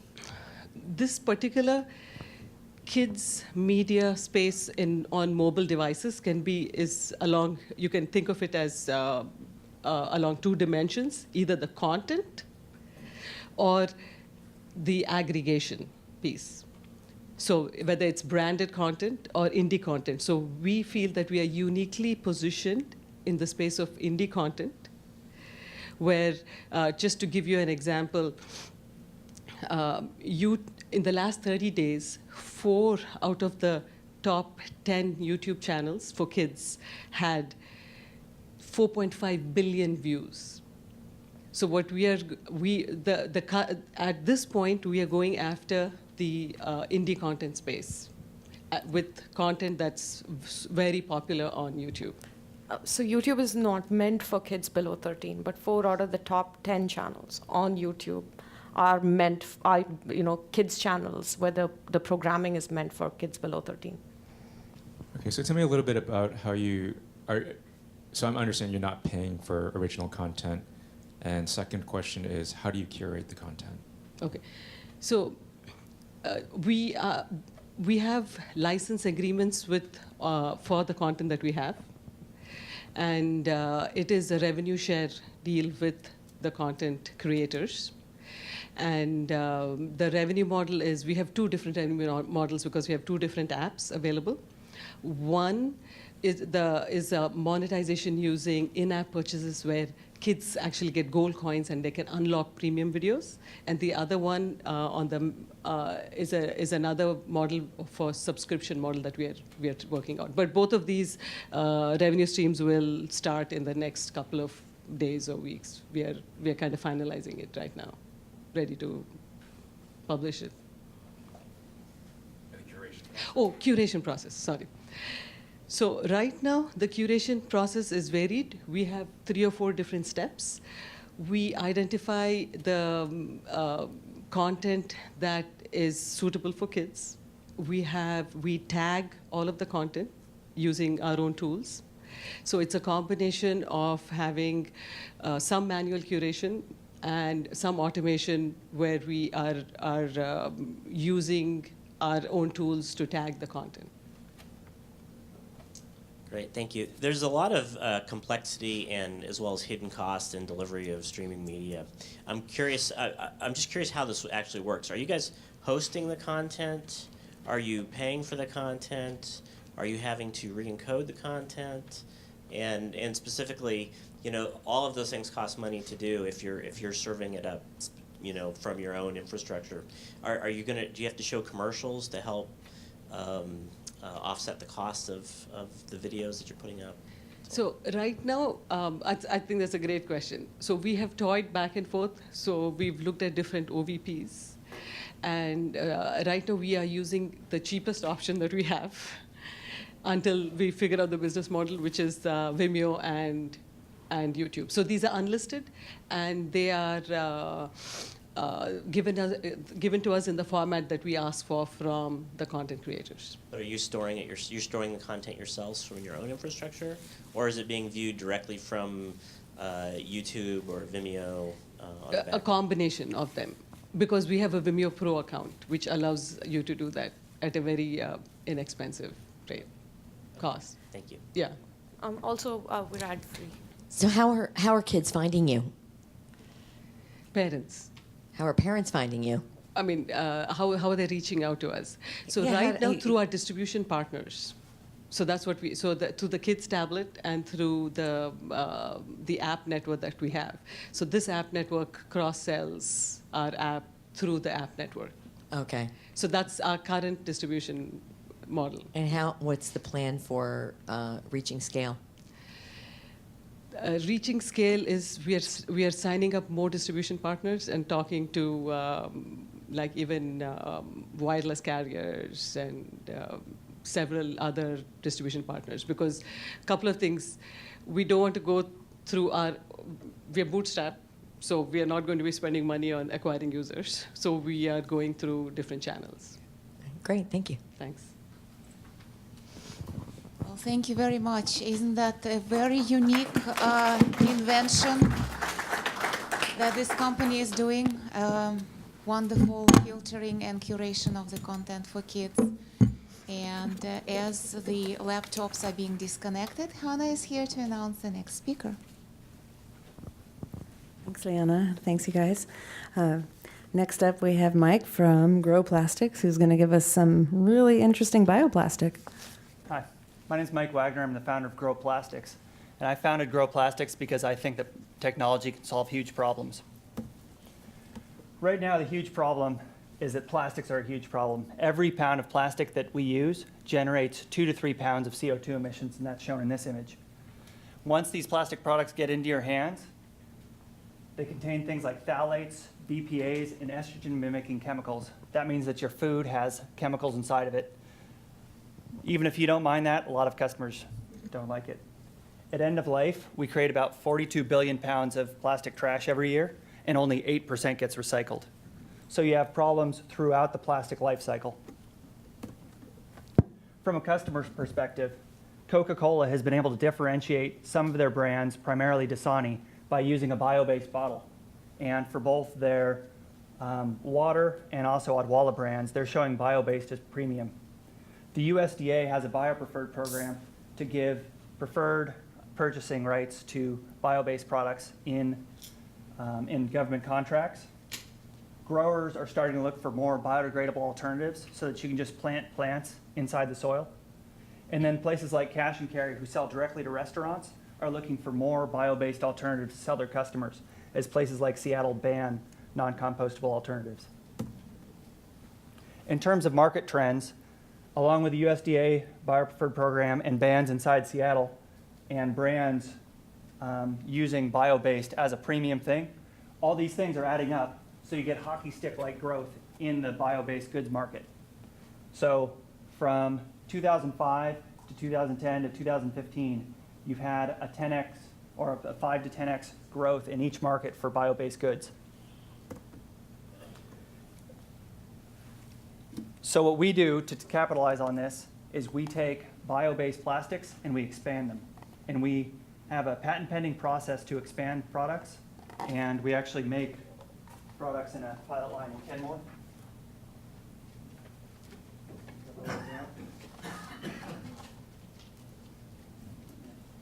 Speaker 11: this particular kids media space on mobile devices you can think of it as along two dimensions, either the content or the aggregation piece. So whether it's branded content or indie content. So we feel that we are uniquely positioned in the space of indie content, where, just to give you an example, in the last 30 days, 4 out of the top 10 YouTube channels for kids had 4.5 billion views. So what at this point, we are going after the indie content space with content that's very popular on YouTube.
Speaker 12: So YouTube is not meant for kids below 13, but 4 out of the top 10 channels on YouTube are meant, kids channels where the programming is meant for kids below 13.
Speaker 2: Okay, so tell me a little bit about how you are. So I'm understanding you're not paying for original content. And second question is, how do you curate the content?
Speaker 11: Okay, so we have license agreements for the content that we have. And it is a revenue share deal with the content creators. And the revenue model is, we have 2 different revenue models because we have 2 different apps available. One is a monetization using in-app purchases where kids actually get gold coins and they can unlock premium videos. And the other one is another model for subscription model that we are working on. But both of these revenue streams will start in the next couple of days or weeks. We are kind of finalizing it right now, ready to publish it.
Speaker 2: The curation.
Speaker 11: Oh, curation process, sorry. So right now, the curation process is varied. We have 3 or 4 different steps. We identify the content that is suitable for kids. We tag all of the content using our own tools. So it's a combination of having some manual curation and some automation where we are using our own tools to tag the content.
Speaker 4: Great, thank you. There's a lot of complexity and as well as hidden cost in delivery of streaming media. I'm curious. I'm just curious how this actually works. Are you guys hosting the content? Are you paying for the content? Are you having to re-encode the content? And specifically, all of those things cost money to do if you're serving it up, from your own infrastructure. Do you have to show commercials to help offset the cost of the videos that you're putting up?
Speaker 11: So right now, I think that's a great question. So we have toyed back and forth. So we've looked at different OVPs. And right now we are using the cheapest option that we have until we figure out the business model, which is Vimeo and YouTube. So these are unlisted, and they are given to us in the format that we ask for from the content creators.
Speaker 4: But are you storing it? You're storing the content yourselves from your own infrastructure, or is it being viewed directly from YouTube or Vimeo?
Speaker 11: A combination of them, because we have a Vimeo Pro account, which allows you to do that at a very inexpensive rate, cost.
Speaker 4: Thank you.
Speaker 11: Yeah.
Speaker 12: Also, we're ad-free.
Speaker 5: So how are kids finding you?
Speaker 11: Parents.
Speaker 5: How are parents finding you?
Speaker 11: I mean, how are they reaching out to us? So
Speaker 5: Yeah,
Speaker 11: right
Speaker 5: how-
Speaker 11: now through our distribution partners. So that's what through the kids tablet and through the app network that we have. So this app network cross sells our app through the app network.
Speaker 5: Okay.
Speaker 11: So that's our current distribution model.
Speaker 5: And what's the plan for reaching scale?
Speaker 11: Reaching scale is we are signing up more distribution partners and talking to like even wireless carriers and several other distribution partners, because a couple of things, we don't want to go through we're bootstrapped, so we are not going to be spending money on acquiring users. So we are going through different channels.
Speaker 5: Great, thank you.
Speaker 11: Thanks.
Speaker 9: Well, thank you very much. Isn't that a very unique invention that this company is doing? Wonderful filtering and curation of the content for kids. And as the laptops are being disconnected, Hannah is here to announce the next speaker.
Speaker 1: Thanks, Liana. Thanks, you guys. Next up, we have Mike from Grow Plastics, who's going to give us some really interesting bioplastic.
Speaker 13: Hi, my name is Mike Wagner. I'm the founder of Grow Plastics. And I founded Grow Plastics because I think that technology can solve huge problems. Right now, the huge problem is that plastics are a huge problem. Every pound of plastic that we use generates 2 to 3 pounds of CO2 emissions, and that's shown in this image. Once these plastic products get into your hands, they contain things like phthalates, BPAs, and estrogen-mimicking chemicals. That means that your food has chemicals inside of it. Even if you don't mind that, a lot of customers don't like it. At end of life, we create about 42 billion pounds of plastic trash every year, and only 8% gets recycled. So you have problems throughout the plastic life cycle. From a customer's perspective, Coca-Cola has been able to differentiate some of their brands, primarily Dasani, by using a bio-based bottle. And for both their water and also Odwalla brands, they're showing bio-based as premium. The USDA has a bio-preferred program to give preferred purchasing rights to bio-based products in government contracts. Growers are starting to look for more biodegradable alternatives so that you can just plant plants inside the soil. And then places like Cash and Carry, who sell directly to restaurants, are looking for more bio-based alternatives to sell their customers, as places like Seattle ban non-compostable alternatives. In terms of market trends, along with the USDA bio-preferred program and bans inside Seattle and brands using bio-based as a premium thing, all these things are adding up. So you get hockey stick-like growth in the bio-based goods market. So from 2005 to 2010 to 2015, you've had a 10x or a 5 to 10x growth in each market for bio-based goods. So what we do to capitalize on this is we take bio-based plastics and we expand them. And we have a patent-pending process to expand products, and we actually make products in a pilot line in Kenmore.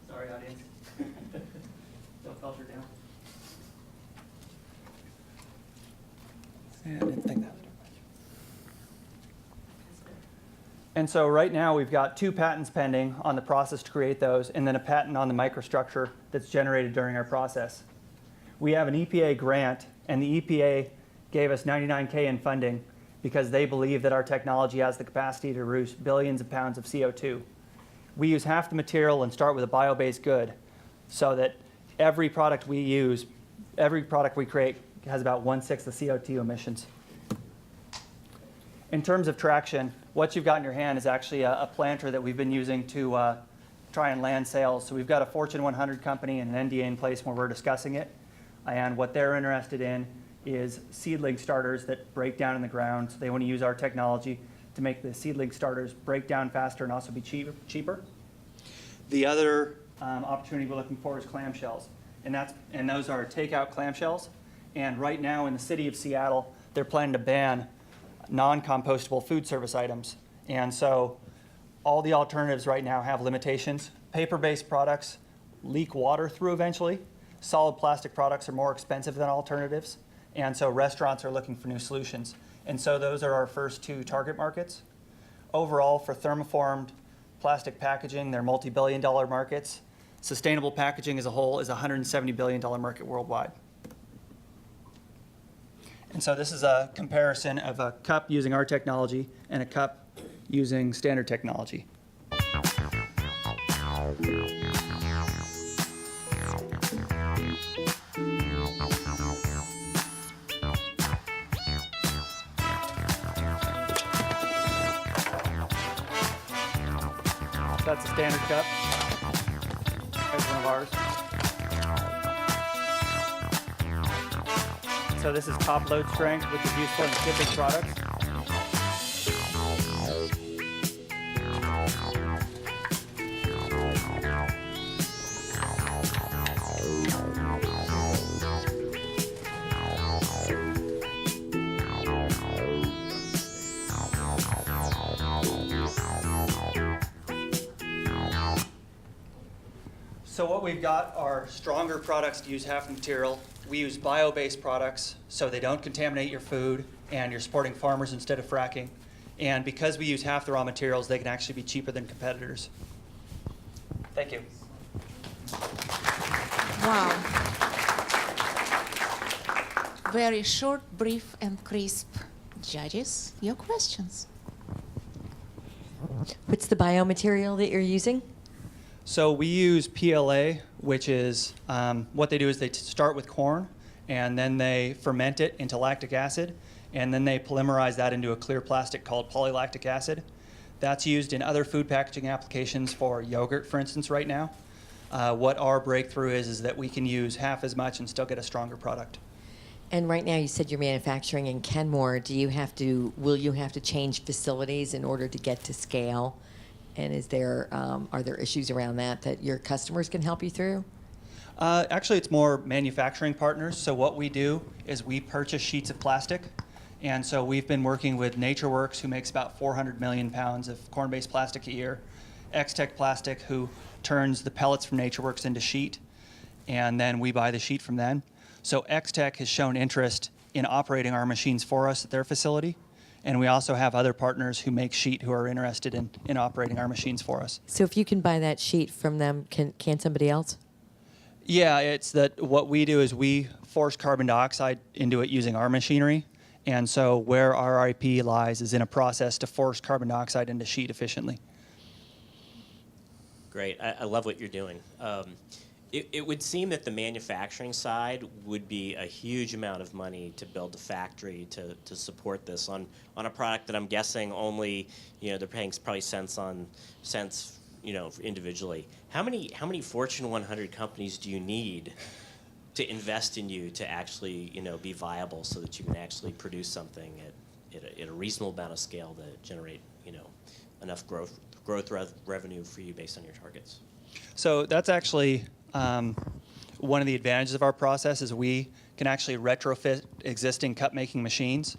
Speaker 13: Sorry, audience. Don't filter down.
Speaker 1: I didn't think that.
Speaker 13: And so right now we've got 2 patents pending on the process to create those, and then a patent on the microstructure that's generated during our process. We have an EPA grant, and the EPA gave us $99K in funding because they believe that our technology has the capacity to reduce billions of pounds of CO2. We use half the material and start with a bio-based good so that every product we use, every product we create has about 1/6 of CO2 emissions. In terms of traction, what you've got in your hand is actually a planter that we've been using to try and land sales. So we've got a Fortune 100 company and an NDA in place where we're discussing it. And what they're interested in is seedling starters that break down in the ground. So they want to use our technology to make the seedling starters break down faster and also be cheaper. The other opportunity we're looking for is clamshells. And those are takeout clamshells. And right now in the city of Seattle, they're planning to ban non-compostable food service items. And so all the alternatives right now have limitations. Paper-based products leak water through eventually. Solid plastic products are more expensive than alternatives. And so restaurants are looking for new solutions. And so those are our first two target markets. Overall, for thermoformed plastic packaging, they're multi-billion-dollar markets. Sustainable packaging as a whole is a $170 billion market worldwide. And so this is a comparison of a cup using our technology and a cup using standard technology. That's a standard cup. There's one of ours. So this is top load strength, which is useful in shipping products. So what we've got are stronger products to use half the material. We use bio-based products so they don't contaminate your food and you're supporting farmers instead of fracking. And because we use half the raw materials, they can actually be cheaper than competitors. Thank you.
Speaker 9: Wow. Very short, brief, and crisp. Judges, your questions.
Speaker 5: What's the biomaterial that you're using?
Speaker 13: So we use PLA, which is what they do is they start with corn and then they ferment it into lactic acid and then they polymerize that into a clear plastic called polylactic acid. That's used in other food packaging applications for yogurt, for instance, right now. What our breakthrough is that we can use half as much and still get a stronger product.
Speaker 5: And right now you said you're manufacturing in Kenmore. Will you have to change facilities in order to get to scale? And are there issues around that your customers can help you through?
Speaker 13: Actually, it's more manufacturing partners. So what we do is we purchase sheets of plastic. And so we've been working with NatureWorks, who makes about 400 million pounds of corn-based plastic a year. X-Tech Plastic, who turns the pellets from NatureWorks into sheet. And then we buy the sheet from them. So X-Tech has shown interest in operating our machines for us at their facility. And we also have other partners who make sheet who are interested in operating our machines for us.
Speaker 5: So if you can buy that sheet from them, can somebody else?
Speaker 13: Yeah, it's that what we do is we force carbon dioxide into it using our machinery. And so where our IP lies is in a process to force carbon dioxide into sheet efficiently.
Speaker 4: Great. I love what you're doing. It would seem that the manufacturing side would be a huge amount of money to build a factory to support this on a product that I'm guessing only, they're paying probably cents individually. How many Fortune 100 companies do you need to invest in you to actually, be viable so that you can actually produce something at a reasonable amount of scale to generate, enough growth revenue for you based on your targets?
Speaker 13: So that's actually one of the advantages of our process is we can actually retrofit existing cup-making machines,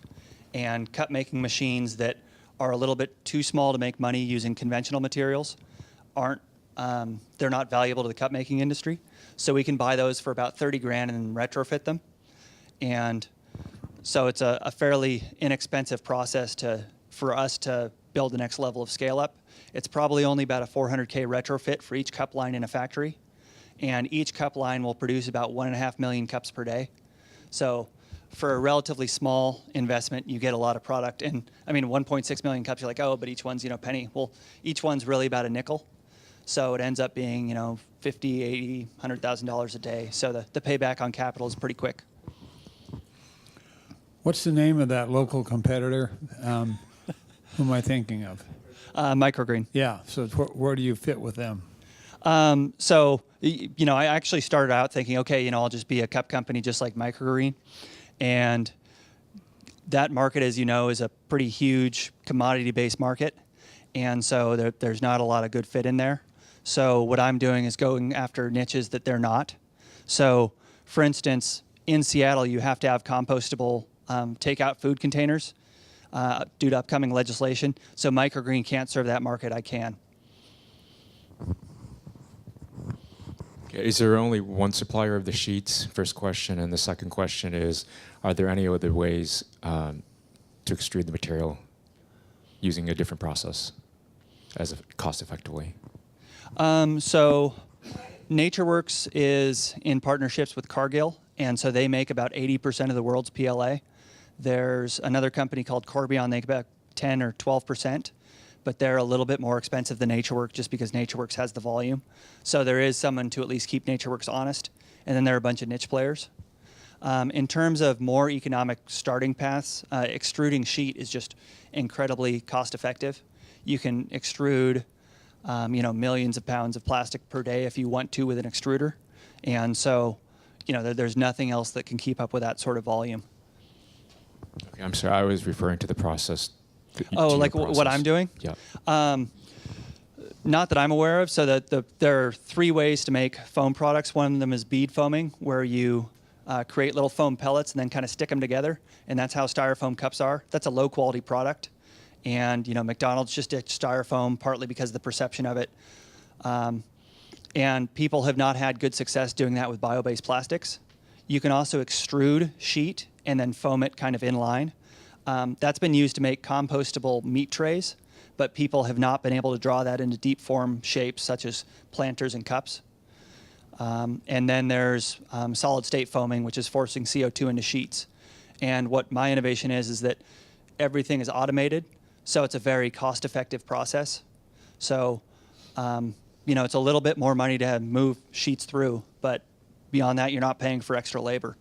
Speaker 13: and cup-making machines that are a little bit too small to make money using conventional materials they're not valuable to the cup-making industry. So we can buy those for about 30 grand and retrofit them. And so it's a fairly inexpensive process for us to build the next level of scale up. It's probably only about a 400K retrofit for each cup line in a factory. And each cup line will produce about 1.5 million cups per day. So for a relatively small investment, you get a lot of product. And I mean, 1.6 million cups, you're like, oh, but each one's, penny. Well, each one's really about a nickel. So it ends up being, $50, $80, $100,000 a day. So the payback on capital is pretty quick.
Speaker 3: What's the name of that local competitor? Who am I thinking of?
Speaker 13: Microgreen.
Speaker 3: Yeah. So where do you fit with them?
Speaker 13: So, I actually started out thinking, okay, I'll just be a cup company just like Microgreen. And that market, as you know, is a pretty huge commodity-based market. And so there's not a lot of good fit in there. So what I'm doing is going after niches that they're not. So, for instance, in Seattle, you have to have compostable takeout food containers. due to upcoming legislation. So microgreen can't serve that market. I can.
Speaker 2: Okay, is there only one supplier of the sheets? First question. And the second question is, are there any other ways to extrude the material using a different process as cost effectively?
Speaker 13: So NatureWorks is in partnerships with Cargill, and so they make about 80% of the world's PLA. There's another company called Corbion, they make about 10 or 12%, but they're a little bit more expensive than NatureWorks just because NatureWorks has the volume. So there is someone to at least keep NatureWorks honest, and then there are a bunch of niche players. In terms of more economic starting paths, extruding sheet is just incredibly cost effective. You can extrude millions of pounds of plastic per day if you want to with an extruder. And so, there's nothing else that can keep up with that sort of volume.
Speaker 2: Okay, I'm sorry, I was referring to the process.
Speaker 13: Oh, like what I'm doing?
Speaker 2: Yeah.
Speaker 13: Not that I'm aware of. So there are 3 ways to make foam products. One of them is bead foaming, where you create little foam pellets and then kind of stick them together. And that's how styrofoam cups are. That's a low quality product. And McDonald's just ditched styrofoam partly because of the perception of it. And people have not had good success doing that with bio-based plastics. You can also extrude sheet and then foam it kind of in line. That's been used to make compostable meat trays, but people have not been able to draw that into deep form shapes such as planters and cups. And then there's solid state foaming, which is forcing CO2 into sheets. And what my innovation is that everything is automated. So it's a very cost-effective process. So, it's a little bit more money to move sheets through, but beyond that, you're not paying for extra labor.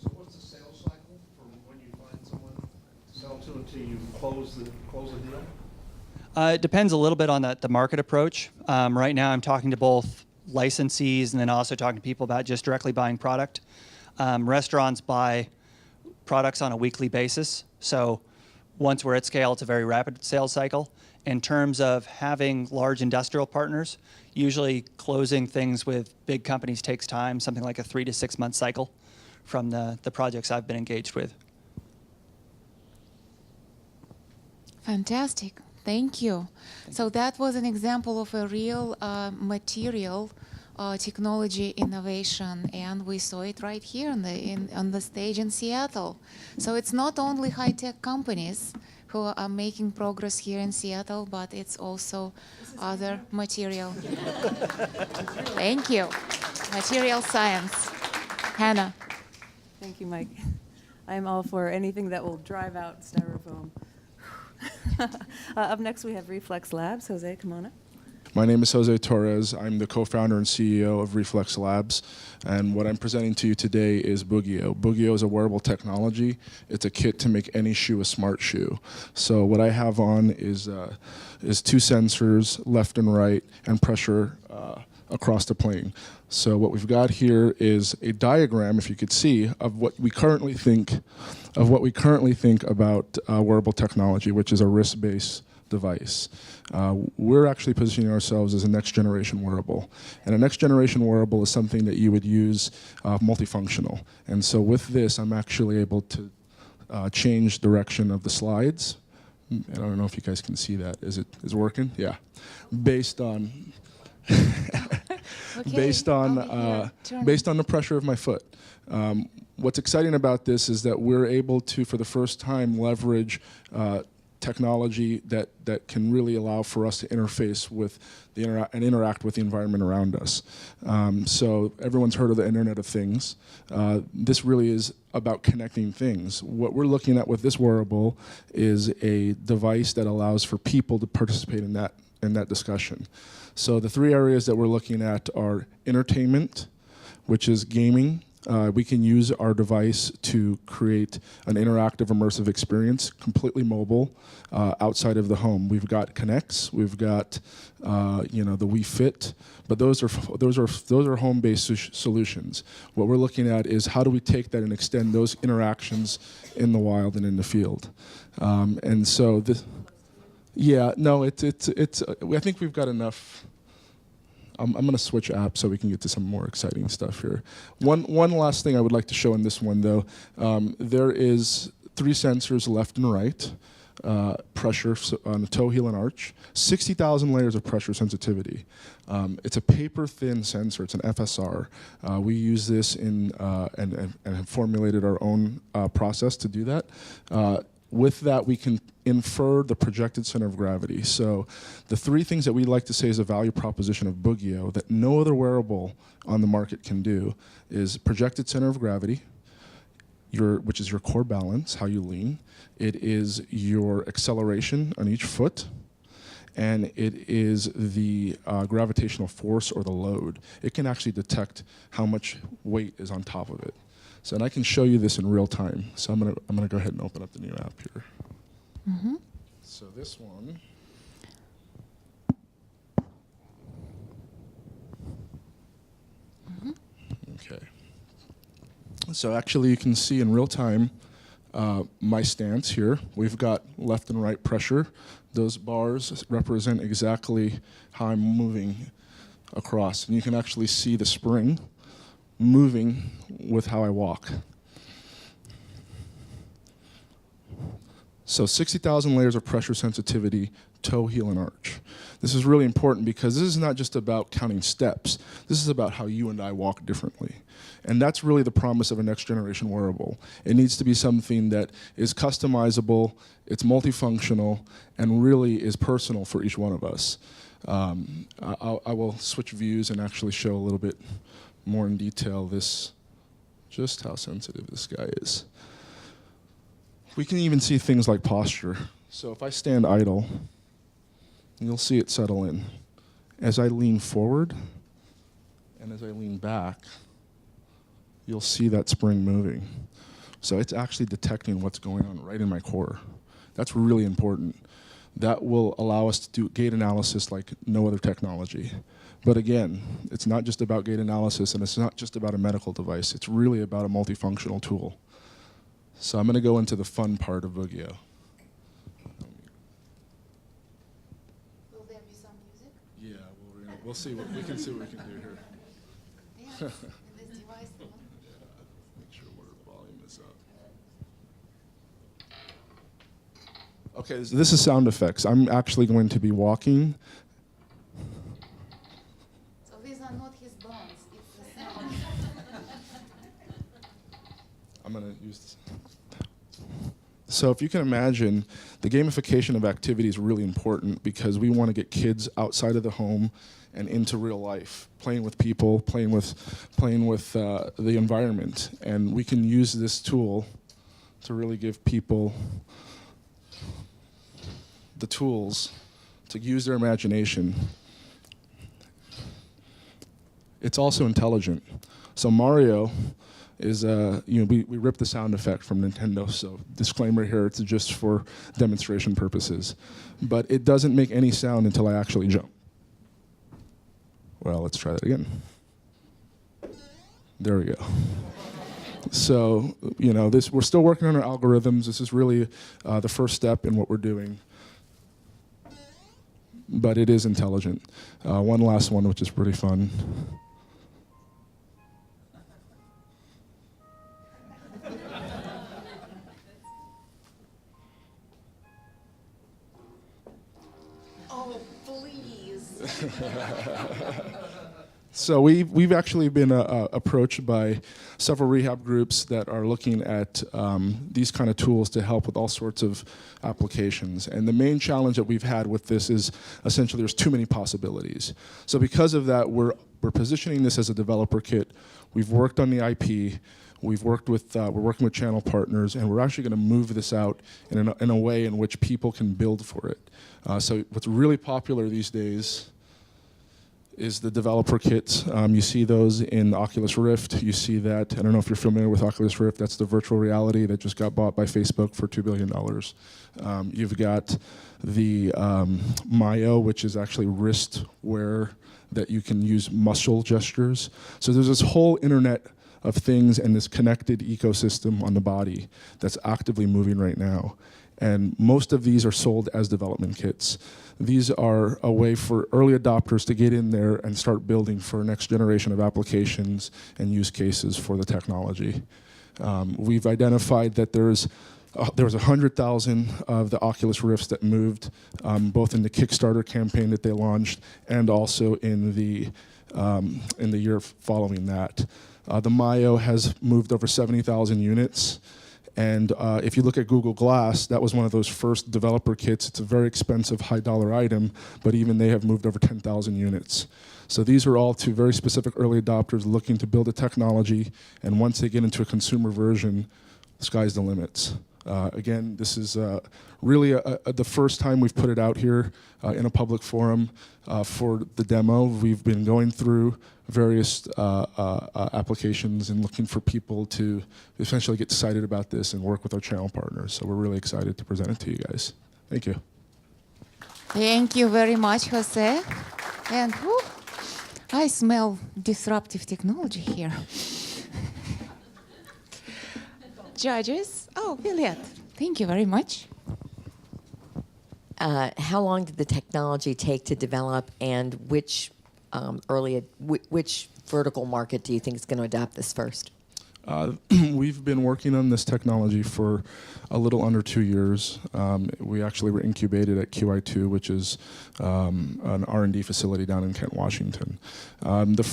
Speaker 14: So what's the sales cycle from when you find someone to sell to until you close the deal?
Speaker 13: It depends a little bit on the market approach. Right now, I'm talking to both licensees and then also talking to people about just directly buying product. Restaurants buy products on a weekly basis. So once we're at scale, it's a very rapid sales cycle. In terms of having large industrial partners, usually closing things with big companies takes time, something like a 3 to 6 month cycle from the projects I've been engaged with.
Speaker 9: Fantastic. Thank you. So that was an example of a real material technology innovation, and we saw it right here on the stage in Seattle. So it's not only high-tech companies who are making progress here in Seattle, but it's also other material. Thank you. Material science. Hannah.
Speaker 1: Thank you, Mike. I'm all for anything that will drive out styrofoam. Up next, we have Reflex Labs. Jose, come on up.
Speaker 15: My name is Jose Torres. I'm the co-founder and CEO of Reflex Labs. And what I'm presenting to you today is Boogio. Boogio is a wearable technology. It's a kit to make any shoe a smart shoe. So what I have on is 2 sensors, left and right, and pressure across the plane. So what we've got here is a diagram, if you could see, of what we currently think about wearable technology, which is a wrist-based device. We're actually positioning ourselves as a next generation wearable. And a next generation wearable is something that you would use multifunctional. And so with this, I'm actually able to change direction of the slides. I don't know if you guys can see that. Is it working? Yeah. Based on based on the pressure of my foot. What's exciting about this is that we're able to, for the first time, leverage technology that can really allow for us to interface with and interact with the environment around us. So everyone's heard of the Internet of Things. This really is about connecting things. What we're looking at with this wearable is a device that allows for people to participate in that discussion. So the 3 areas that we're looking at are entertainment, which is gaming. We can use our device to create an interactive, immersive experience, completely mobile, outside of the home. We've got Connects, we've got the Wii Fit, but those are home-based solutions. What we're looking at is how do we take that and extend those interactions in the wild and in the field. And so this, yeah, no, it's. I think we've got enough. I'm going to switch apps so we can get to some more exciting stuff here. One last thing I would like to show in this one, though. There is 3 sensors left and right. Pressure on the toe, heel, and arch. 60,000 layers of pressure sensitivity. It's a paper-thin sensor. It's an FSR. We use this and have formulated our own process to do that. With that, we can infer the projected center of gravity. So the 3 things that we like to say is a value proposition of Boogio that no other wearable on the market can do is projected center of gravity, which is your core balance, how you lean. It is your acceleration on each foot, and it is the gravitational force or the load. It can actually detect how much weight is on top of it. So, and I can show you this in real time. So I'm gonna go ahead and open up the new app here.
Speaker 9: Mm-hmm.
Speaker 15: So this one.
Speaker 9: Mm-hmm.
Speaker 15: Okay. So actually you can see in real time my stance here. We've got left and right pressure. Those bars represent exactly how I'm moving across. And you can actually see the spring moving with how I walk. So 60,000 layers of pressure sensitivity, toe, heel, and arch. This is really important because this is not just about counting steps. This is about how you and I walk differently. And that's really the promise of a next generation wearable. It needs to be something that is customizable, it's multifunctional, and really is personal for each one of us. I will switch views and actually show a little bit more in detail just how sensitive this guy is. We can even see things like posture. So if I stand idle, you'll see it settle in. As I lean forward and as I lean back, you'll see that spring moving. So it's actually detecting what's going on right in my core. That's really important. That will allow us to do gait analysis like no other technology. But again, it's not just about gait analysis, and it's not just about a medical device. It's really about a multifunctional tool. So I'm going to go into the fun part of Boogio.
Speaker 9: Will there be some music?
Speaker 15: Yeah, we'll see. We can see what we can do here.
Speaker 9: Yes, in this device.
Speaker 15: Make sure our volume is up. Okay, so this is sound effects. I'm actually going to be walking.
Speaker 9: So these are not his bones, it's the sound.
Speaker 15: I'm going to use this. So if you can imagine, the gamification of activity is really important because we want to get kids outside of the home and into real life, playing with people, playing with the environment. And we can use this tool to really give people the tools to use their imagination. It's also intelligent. So Mario is, we ripped the sound effect from Nintendo, so disclaimer here, it's just for demonstration purposes. But it doesn't make any sound until I actually jump. Well, let's try that again. There we go. So, we're still working on our algorithms. This is really the first step in what we're doing. But it is intelligent. One last one, which is pretty fun.
Speaker 12: Oh, please.
Speaker 15: So we've actually been approached by several rehab groups that are looking at these kind of tools to help with all sorts of applications. And the main challenge that we've had with this is essentially there's too many possibilities. So because of that, we're positioning this as a developer kit. We've worked on the IP. We're working with channel partners, and we're actually going to move this out in a way in which people can build for it. So what's really popular these days is the developer kits. You see those in the Oculus Rift. You see that, I don't know if you're familiar with Oculus Rift, that's the virtual reality that just got bought by Facebook for $2 billion. You've got the Mayo, which is actually wrist wear that you can use muscle gestures. So there's this whole internet of things and this connected ecosystem on the body that's actively moving right now. And most of these are sold as development kits. These are a way for early adopters to get in there and start building for a next generation of applications and use cases for the technology. We've identified that there was 100,000 of the Oculus Rifts that moved, both in the Kickstarter campaign that they launched and also in the year following that. The Mayo has moved over 70,000 units. And if you look at Google Glass, that was one of those first developer kits. It's a very expensive, high-dollar item, but even they have moved over 10,000 units. So these are all to very specific early adopters looking to build a technology, and once they get into a consumer version, the sky's the limits. Again, this is really the first time we've put it out here in a public forum for the demo. We've been going through various applications and looking for people to essentially get excited about this and work with our channel partners. So we're really excited to present it to you guys. Thank you.
Speaker 9: Thank you very much, Jose. And whew, I smell disruptive technology here. Judges? Oh, Juliet, thank you very much.
Speaker 5: How long did the technology take to develop, and which which vertical market do you think is going to adopt this first?
Speaker 15: We've been working on this technology for a little under 2 years. We actually were incubated at QI2, which is an R&D facility down in Kent, Washington. The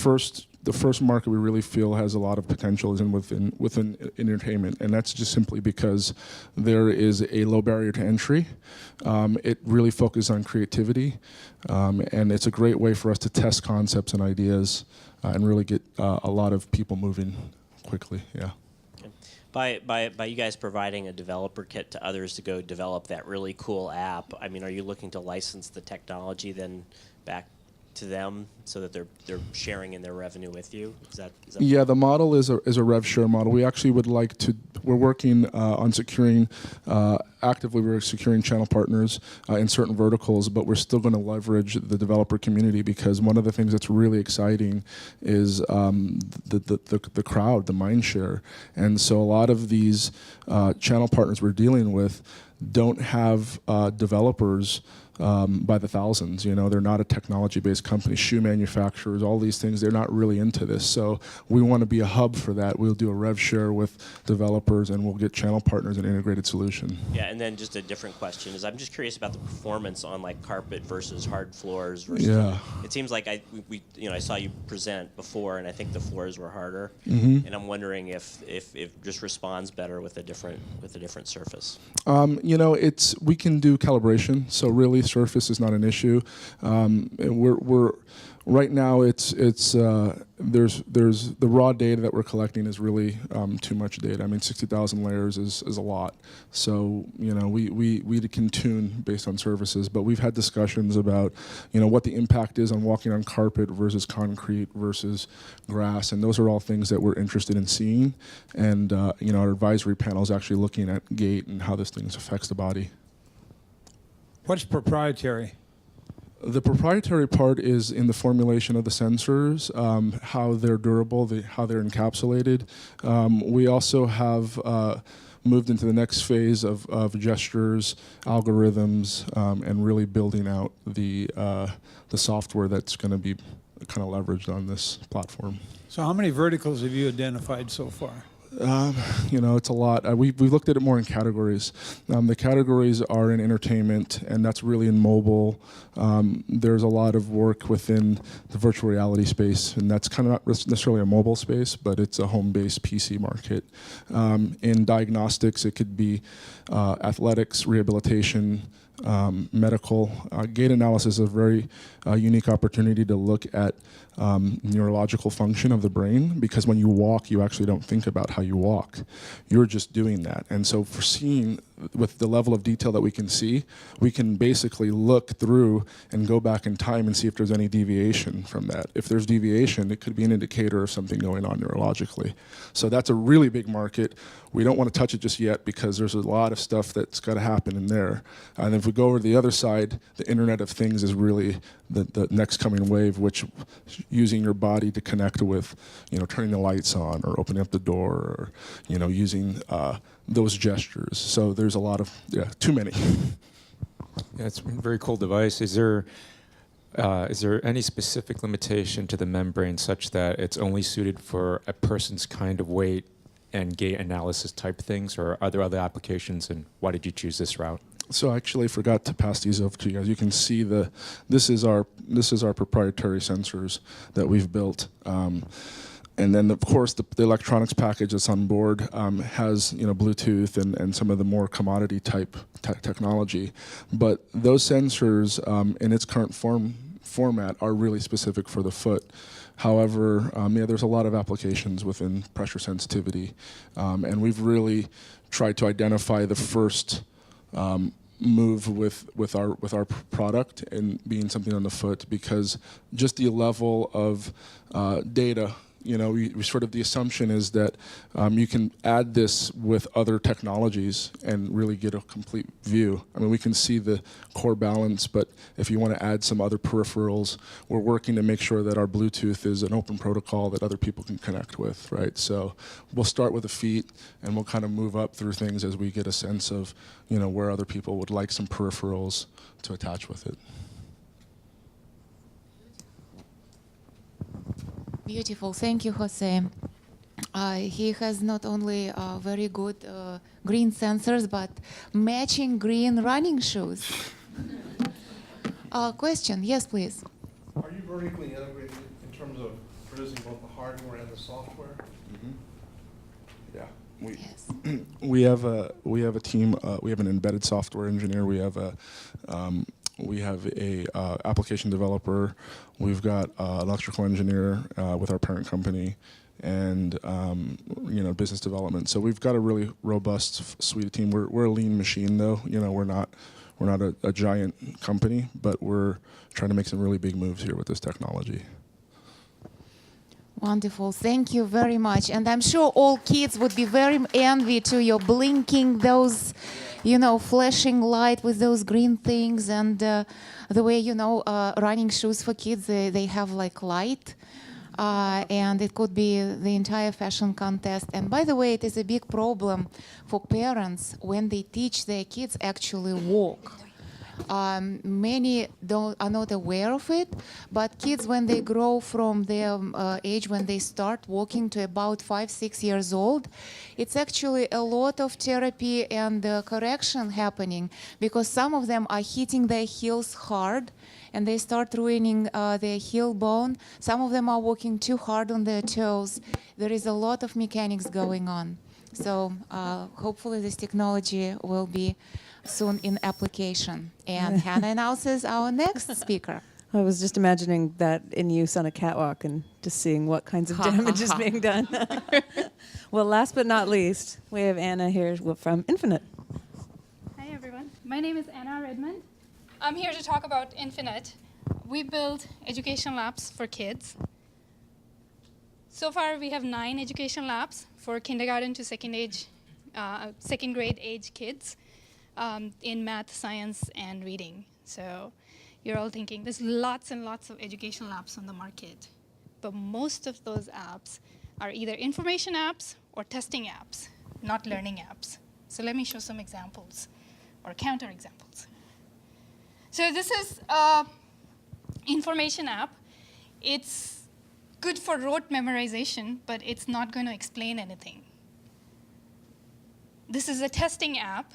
Speaker 15: first market we really feel has a lot of potential is within entertainment, and that's just simply because there is a low barrier to entry. It really focuses on creativity, and it's a great way for us to test concepts and ideas and really get a lot of people moving quickly. Yeah.
Speaker 4: Okay. By you guys providing a developer kit to others to go develop that really cool app, I mean, are you looking to license the technology then back to them so that they're sharing in their revenue with you? Is that
Speaker 15: yeah, the model is a rev share model. We actually would like to. We're working on securing actively. We're securing channel partners in certain verticals, but we're still going to leverage the developer community, because one of the things that's really exciting is the crowd, the mind share, and so a lot of these channel partners we're dealing with don't have developers by the thousands. You know, they're not a technology-based company. Shoe manufacturers, all these things, they're not really into this. So we want to be a hub for that. We'll do a rev share with developers, and we'll get channel partners an integrated solution.
Speaker 4: Yeah, and then just a different question is, I'm just curious about the performance on like carpet versus hard floors. Versus
Speaker 15: yeah.
Speaker 4: It seems like I saw you present before, and I think the floors were harder.
Speaker 15: Mm-hmm.
Speaker 4: And I'm wondering if it just responds better with a different surface.
Speaker 15: You know, we can do calibration, so really surface is not an issue. We're right now there's the raw data that we're collecting is really too much data. I mean, 60,000 layers is a lot. So you know, we can tune based on surfaces, but we've had discussions about, you know, what the impact is on walking on carpet versus concrete versus grass, and those are all things that we're interested in seeing. And you know, our advisory panel is actually looking at gait and how this thing affects the body.
Speaker 3: What's proprietary?
Speaker 15: The proprietary part is in the formulation of the sensors, how they're durable, how they're encapsulated. We also have moved into the next phase of gestures, algorithms, and really building out the software that's going to be kind of leveraged on this platform.
Speaker 3: So how many verticals have you identified so far?
Speaker 15: You know, it's a lot. We've looked at it more in categories. The categories are in entertainment, and that's really in mobile. There's a lot of work within the virtual reality space, and that's kind of not necessarily a mobile space, but it's a home-based PC market. In diagnostics, it could be athletics, rehabilitation, medical. Gait analysis is a very unique opportunity to look at neurological function of the brain, because when you walk, you actually don't think about how you walk. You're just doing that. And so for seeing, with the level of detail that we can see, we can basically look through and go back in time and see if there's any deviation from that. If there's deviation, it could be an indicator of something going on neurologically. So that's a really big market. We don't want to touch it just yet, because there's a lot of stuff that's got to happen in there. And if we go over to the other side, the Internet of Things is really the next coming wave, which using your body to connect with, you know, turning the lights on or opening up the door, or, you know, using those gestures. So there's a lot of, too many.
Speaker 2: Yeah, it's a very cool device. Is there any specific limitation to the membrane such that it's only suited for a person's kind of weight and gait analysis type things, or are there other applications, and why did you choose this route?
Speaker 15: So I actually forgot to pass these over to you guys. You can see this is our proprietary sensors that we've built. And then, of course, the electronics package that's on board has Bluetooth and some of the more commodity type technology. But those sensors, in its current format, are really specific for the foot. However, there's a lot of applications within pressure sensitivity, and we've really tried to identify the first move with our product and being something on the foot, because just the level of data, we sort of, the assumption is that you can add this with other technologies and really get a complete view. I mean, we can see the core balance, but if you want to add some other peripherals, we're working to make sure that our Bluetooth is an open protocol that other people can connect with, right? So we'll start with the feet, and we'll kind of move up through things as we get a sense of, where other people would like some peripherals to attach with it.
Speaker 9: Beautiful. Thank you, Jose. He has not only very good green sensors, but matching green running shoes. Question? Yes, please.
Speaker 14: Are you vertically integrated in terms of producing both the hardware and the software?
Speaker 15: Yeah.
Speaker 9: Yes.
Speaker 15: We have a team. We have an embedded software engineer. We have a application developer. We've got an electrical engineer with our parent company, and business development. So we've got a really robust suite of team. We're a lean machine, though. We're not a giant company, but we're trying to make some really big moves here with this technology.
Speaker 9: Wonderful. Thank you very much. And I'm sure all kids would be very envy to your blinking those, flashing light with those green things, and the way, running shoes for kids, they have like light. And it could be the entire fashion contest. And by the way, it is a big problem for parents when they teach their kids actually walk. Many are not aware of it, but kids, when they grow from their age, when they start walking to about 5-6 years old, it's actually a lot of therapy and correction happening, because some of them are hitting their heels hard and they start ruining their heel bone. Some of them are walking too hard on their toes. There is a lot of mechanics going on. So hopefully this technology will be soon in application. And Hannah announces our next speaker.
Speaker 1: I was just imagining that in use on a catwalk and just seeing what kinds of damage is being done. Well, last but not least, we have Anna here from Infinite.
Speaker 16: Hi, everyone. My name is Anna Redmond. I'm here to talk about Infinite. We build education labs for kids. So far, we have 9 education labs for kindergarten to second grade age kids. In math, science, and reading. So you're all thinking there's lots and lots of education apps on the market. But most of those apps are either information apps or testing apps, not learning apps. So let me show some examples or counter examples. So this is an information app. It's good for rote memorization, but it's not going to explain anything. This is a testing app.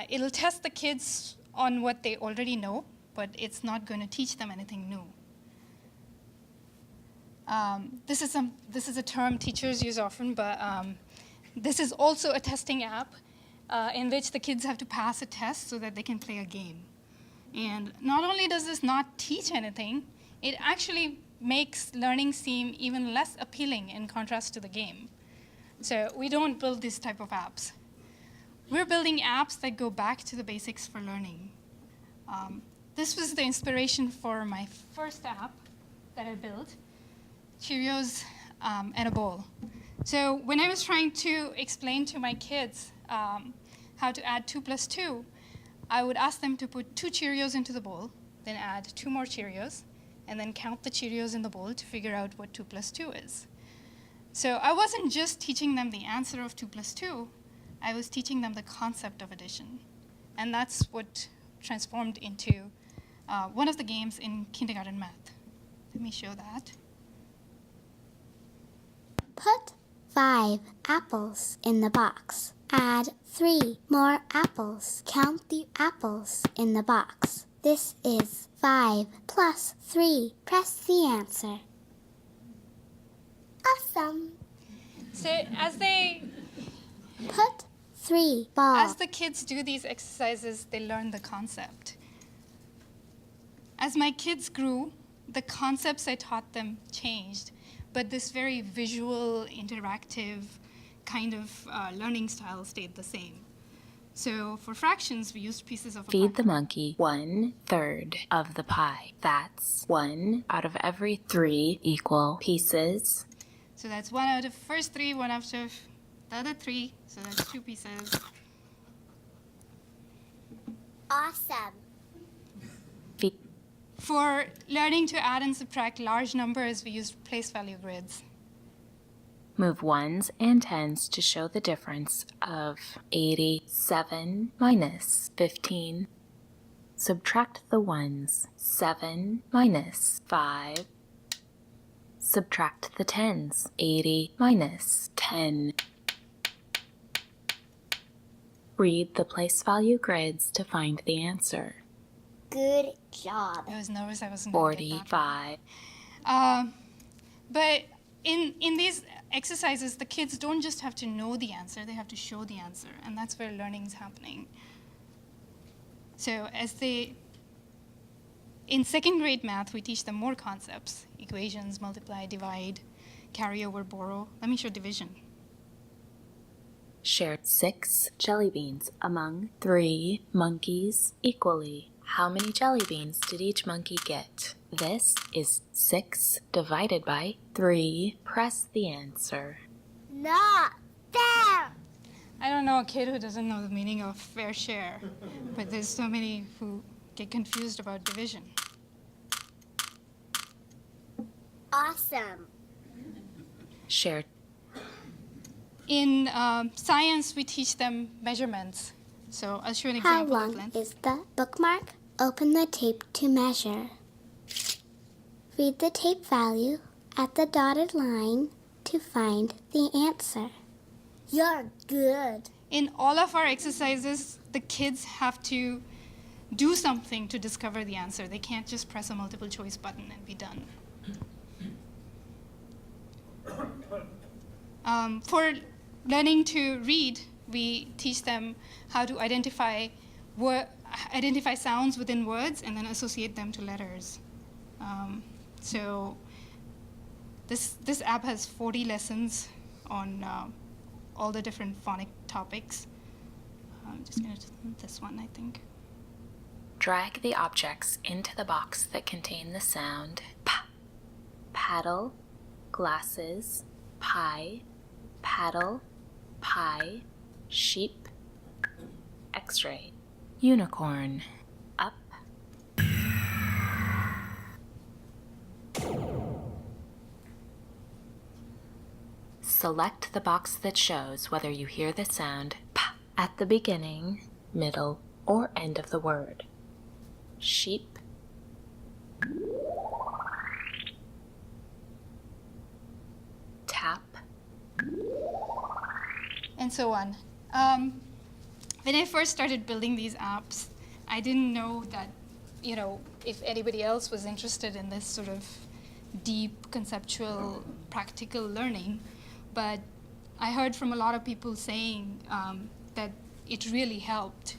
Speaker 16: It'll test the kids on what they already know, but it's not going to teach them anything new. This is a term teachers use often, but this is also a testing app in which the kids have to pass a test so that they can play a game. And not only does this not teach anything, it actually makes learning seem even less appealing in contrast to the game. So we don't build this type of apps. We're building apps that go back to the basics for learning. This was the inspiration for my first app that I built, Cheerios and a bowl. So when I was trying to explain to my kids how to add 2 + 2, I would ask them to put 2 Cheerios into the bowl, then add 2 more Cheerios, and then count the Cheerios in the bowl to figure out what 2 + 2 is. So I wasn't just teaching them the answer of 2 + 2, I was teaching them the concept of addition. And that's what transformed into one of the games in kindergarten math. Let me show that.
Speaker 17: Put 5 apples in the box. Add 3 more apples. Count the apples in the box. This is 5 plus 3. Press the answer. Awesome.
Speaker 16: So as they
Speaker 17: Put 3 balls.
Speaker 16: As the kids do these exercises, they learn the concept. As my kids grew, the concepts I taught them changed, but this very visual, interactive kind of learning style stayed the same. So for fractions, we used pieces of a
Speaker 18: Feed the monkey 1/3 of the pie. That's 1 out of every 3 equal pieces.
Speaker 16: So that's 1 out of the first 3, 1 out of the other 3, so that's 2 pieces.
Speaker 17: Awesome.
Speaker 16: For learning to add and subtract large numbers, we used place value grids.
Speaker 18: Move 1s and 10s to show the difference of 87 minus 15. Subtract the 1s. 7 minus 5. Subtract the 10s. 80 minus 10. Read the place value grids to find the answer.
Speaker 17: Good job.
Speaker 16: I was nervous I wasn't going to get that.
Speaker 18: 45.
Speaker 16: But in these exercises, the kids don't just have to know the answer, they have to show the answer, and that's where learning is happening. So in second grade math, we teach them more concepts: equations, multiply, divide, carry over, borrow. Let me show division.
Speaker 18: Shared 6 jelly beans among 3 monkeys equally. How many jelly beans did each monkey get? This is 6 divided by 3. Press the answer.
Speaker 17: Not fair.
Speaker 16: I don't know a kid who doesn't know the meaning of fair share, but there's so many who get confused about division.
Speaker 17: Awesome.
Speaker 18: Shared.
Speaker 16: In science, we teach them measurements. So I'll show an example
Speaker 17: How
Speaker 16: of
Speaker 17: long
Speaker 16: length.
Speaker 17: is the bookmark? Open the tape to measure. Read the tape value at the dotted line to find the answer. You're good.
Speaker 16: In all of our exercises, the kids have to do something to discover the answer. They can't just press a multiple choice button and be done. For learning to read, we teach them how to identify sounds within words and then associate them to letters. So this app has 40 lessons on all the different phonic topics. I'm just going to do this one, I think.
Speaker 18: Drag the objects into the box that contain the sound p. Paddle, glasses, pie, paddle, pie, sheep, X-ray, unicorn, up. Select the box that shows whether you hear the sound p at the beginning, middle, or end of the word. Sheep, tap,
Speaker 16: and so on. When I first started building these apps, I didn't know that, if anybody else was interested in this sort of deep, conceptual, practical learning. But I heard from a lot of people saying that it really helped.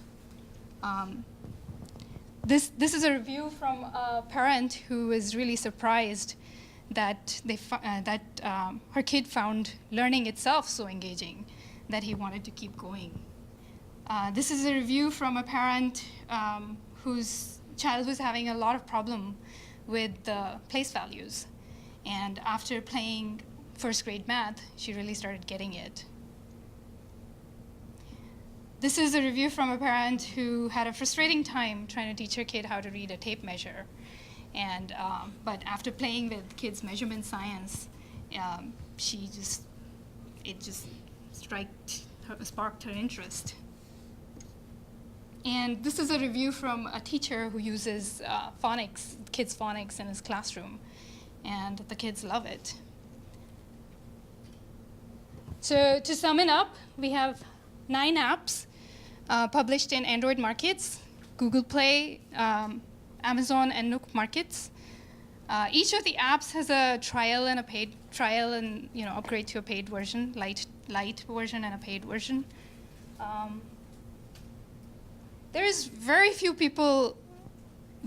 Speaker 16: This is a review from a parent who was really surprised that her kid found learning itself so engaging that he wanted to keep going. This is a review from a parent whose child was having a lot of problem with the place values. And after playing first grade math, she really started getting it. This is a review from a parent who had a frustrating time trying to teach her kid how to read a tape measure. And, but after playing with kids' measurement science, it just struck sparked her interest. And this is a review from a teacher who uses phonics, kids' phonics in his classroom, and the kids love it. So to sum it up, we have 9 apps published in Android markets, Google Play, Amazon, and Nook markets. Each of the apps has a trial and a paid trial, and upgrade to a paid version, light version and a paid version. There is very few people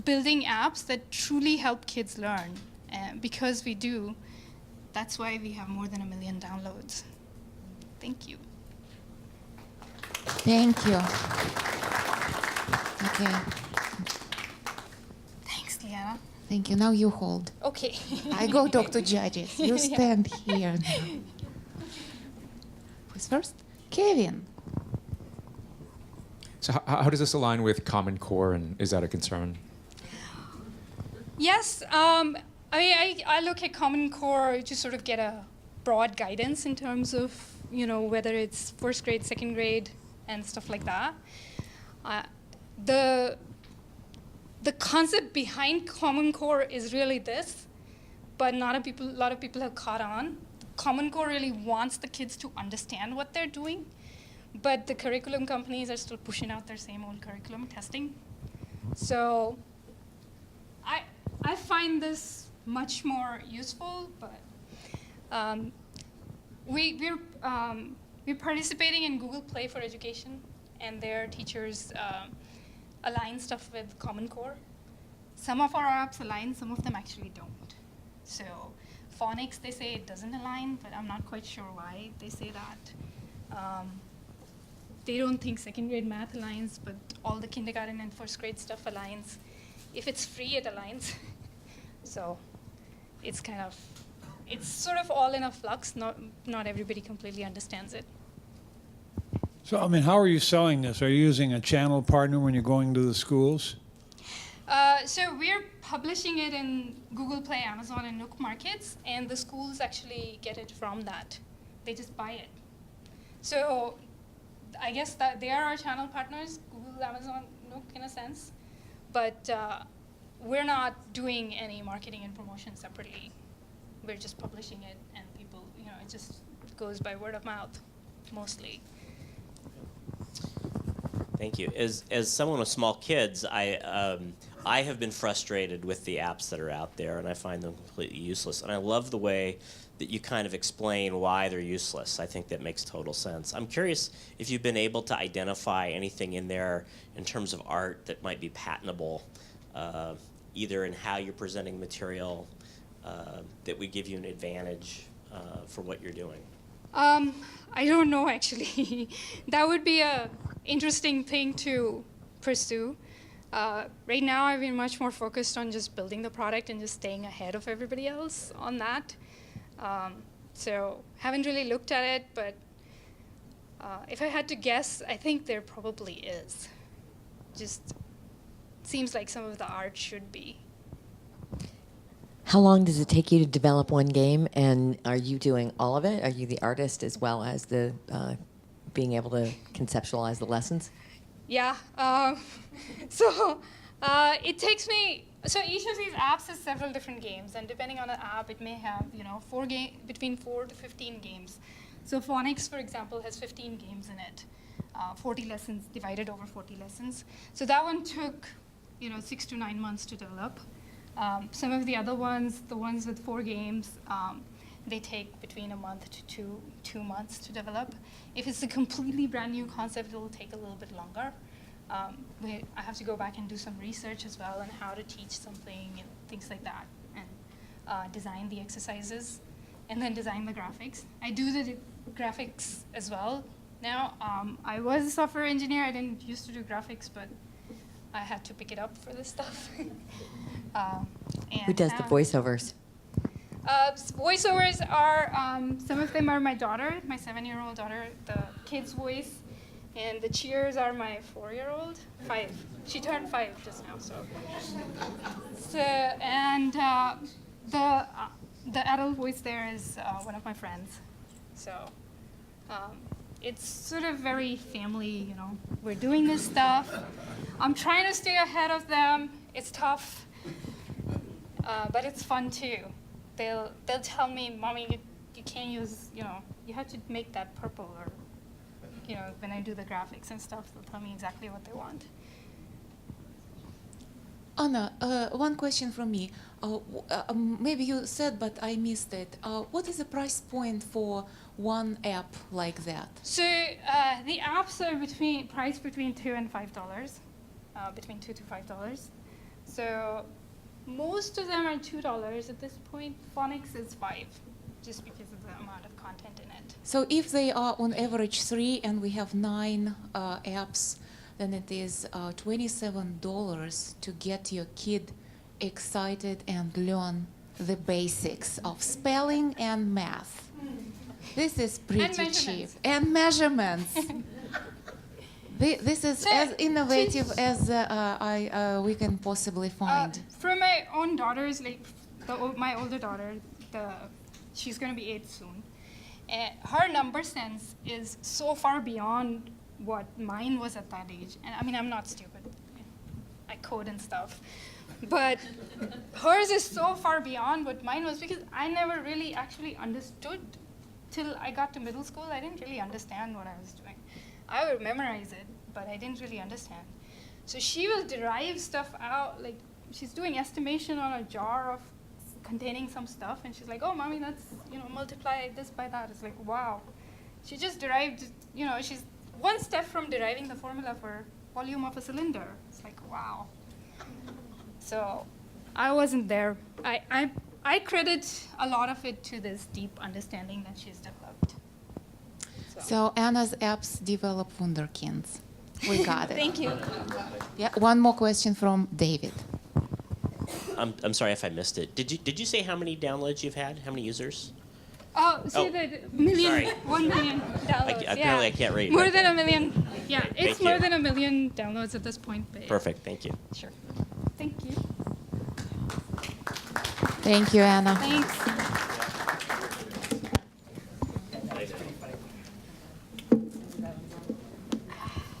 Speaker 16: building apps that truly help kids learn, and because we do, that's why we have more than 1 million downloads. Thank you.
Speaker 9: Thank you. Okay.
Speaker 16: Thanks, Liana.
Speaker 9: Thank you. Now you hold.
Speaker 16: Okay.
Speaker 9: I go talk to judges. You stand here now. Who's first? Kevin.
Speaker 2: So how does this align with Common Core, and is that a concern?
Speaker 16: Yes, I look at Common Core to sort of get a broad guidance in terms of, whether it's first grade, second grade, and stuff like that. The concept behind Common Core is really this, but not a lot of people have caught on. Common Core really wants the kids to understand what they're doing, but the curriculum companies are still pushing out their same old curriculum testing. So I find this much more useful, but we're participating in Google Play for Education, and their teachers align stuff with Common Core. Some of our apps align, some of them actually don't. So phonics, they say it doesn't align, but I'm not quite sure why they say that. They don't think second grade math aligns, but all the kindergarten and first grade stuff aligns. If it's free, it aligns. So it's sort of all in a flux. Not everybody completely understands it.
Speaker 3: So, how are you selling this? Are you using a channel partner when you're going to the schools?
Speaker 16: So we're publishing it in Google Play, Amazon, and Nook markets, and the schools actually get it from that. They just buy it. So I guess that they are our channel partners, Google, Amazon, Nook, in a sense. But we're not doing any marketing and promotion separately. We're just publishing it, and people, it just goes by word of mouth, mostly.
Speaker 4: Thank you. As someone with small kids, I have been frustrated with the apps that are out there, and I find them completely useless. And I love the way that you kind of explain why they're useless. I think that makes total sense. I'm curious if you've been able to identify anything in there in terms of art that might be patentable, either in how you're presenting material that would give you an advantage for what you're doing.
Speaker 16: I don't know, actually. That would be a interesting thing to pursue. Right now, I've been much more focused on just building the product and just staying ahead of everybody else on that. So haven't really looked at it, but if I had to guess, I think there probably is. Just seems like some of the art should be.
Speaker 5: How long does it take you to develop one game, and are you doing all of it? Are you the artist as well as the being able to conceptualize the lessons?
Speaker 16: Yeah. So it takes me. So each of these apps has several different games, and depending on the app, it may have between 4 to 15 games. So phonics, for example, has 15 games in it, 40 lessons divided over 40 lessons. So that one took 6 to 9 months to develop. Some of the other ones, the ones with 4 games, they take between a month to 2 months to develop. If it's a completely brand new concept, it'll take a little bit longer. I have to go back and do some research as well on how to teach something and things like that, and design the exercises, and then design the graphics. I do the graphics as well now. I was a software engineer. I didn't used to do graphics, but I had to pick it up for this stuff.
Speaker 5: Who does the voiceovers?
Speaker 16: Voiceovers are, some of them are my daughter, my 7-year-old daughter, the kid's voice, and the cheers are my 4-year-old, 5. She turned 5 just now, and the adult voice there is one of my friends. So it's sort of very family, you know. We're doing this stuff. I'm trying to stay ahead of them. It's tough, but it's fun too. They'll tell me, Mommy, you can't use, you know, you have to make that purple, or, you know, when I do the graphics and stuff, they'll tell me exactly what they want.
Speaker 9: Anna, one question from me. Maybe you said, but I missed it. What is the price point for one app like that?
Speaker 16: So the apps are priced between $2 and $5, between $2 to $5. So most of them are $2 at this point. Phonics is $5, just because of the amount of content in it.
Speaker 9: So if they are on average 3 and we have 9 apps, then it is $27 to get your kid excited and learn the basics of spelling and math. This is pretty cheap. And measurements. This is as innovative as we can possibly find.
Speaker 16: For my own daughters, like my older daughter, she's going to be 8 soon. Her number sense is so far beyond what mine was at that age. And I mean, I'm not stupid. I code and stuff. But hers is so far beyond what mine was, because I never really actually understood till I got to middle school. I didn't really understand what I was doing. I would memorize it, but I didn't really understand. So she will derive stuff out, like she's doing estimation on a jar of containing some stuff, and she's like, oh, Mommy, that's, you know, multiply this by that. It's like, wow. She just derived, you know, she's one step from deriving the formula for volume of a cylinder. It's like, wow. So I wasn't there. I credit a lot of it to this deep understanding that she's developed.
Speaker 9: So Anna's apps develop wunderkinds. We got it.
Speaker 16: Thank you.
Speaker 9: Yeah, one more question from David.
Speaker 4: I'm sorry if I missed it. Did you say how many downloads you've had? How many users?
Speaker 16: Oh, see the million, 1 million downloads.
Speaker 4: Apparently I can't read.
Speaker 16: More
Speaker 4: but-
Speaker 16: than a million. Yeah, it's
Speaker 4: Thank
Speaker 16: more
Speaker 4: you.
Speaker 16: than 1 million downloads at this point. But
Speaker 4: Perfect, thank you.
Speaker 16: Sure. Thank you.
Speaker 9: Thank you, Anna.
Speaker 16: Thanks.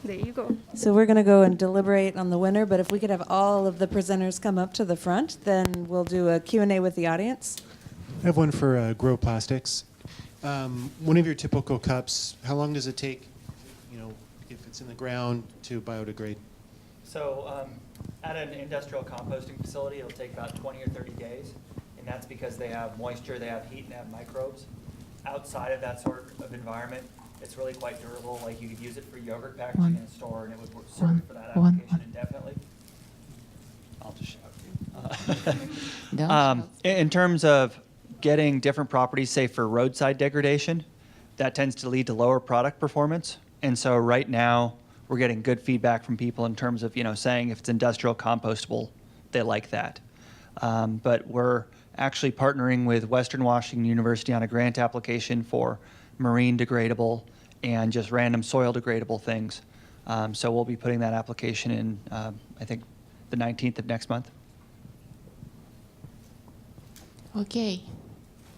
Speaker 16: There you go.
Speaker 1: So we're going to go and deliberate on the winner, but if we could have all of the presenters come up to the front, then we'll do a Q&A with the audience.
Speaker 19: I have one for Grow Plastics. One of your typical cups, how long does it take, you know, if it's in the ground to biodegrade?
Speaker 13: So at an industrial composting facility, it'll take about 20 or 30 days, and that's because they have moisture, they have heat, and they have microbes. Outside of that sort of environment, it's really quite durable. Like you could use it for yogurt packaging in a store, and it would serve for that application indefinitely. I'll just shout. In terms of getting different properties, say for roadside degradation, that tends to lead to lower product performance. And so right now, we're getting good feedback from people in terms of, you know, saying if it's industrial compostable, they like that. But we're actually partnering with Western Washington University on a grant application for marine degradable and just random soil degradable things. So we'll be putting that application in, I think, the 19th of next month.
Speaker 9: Okay,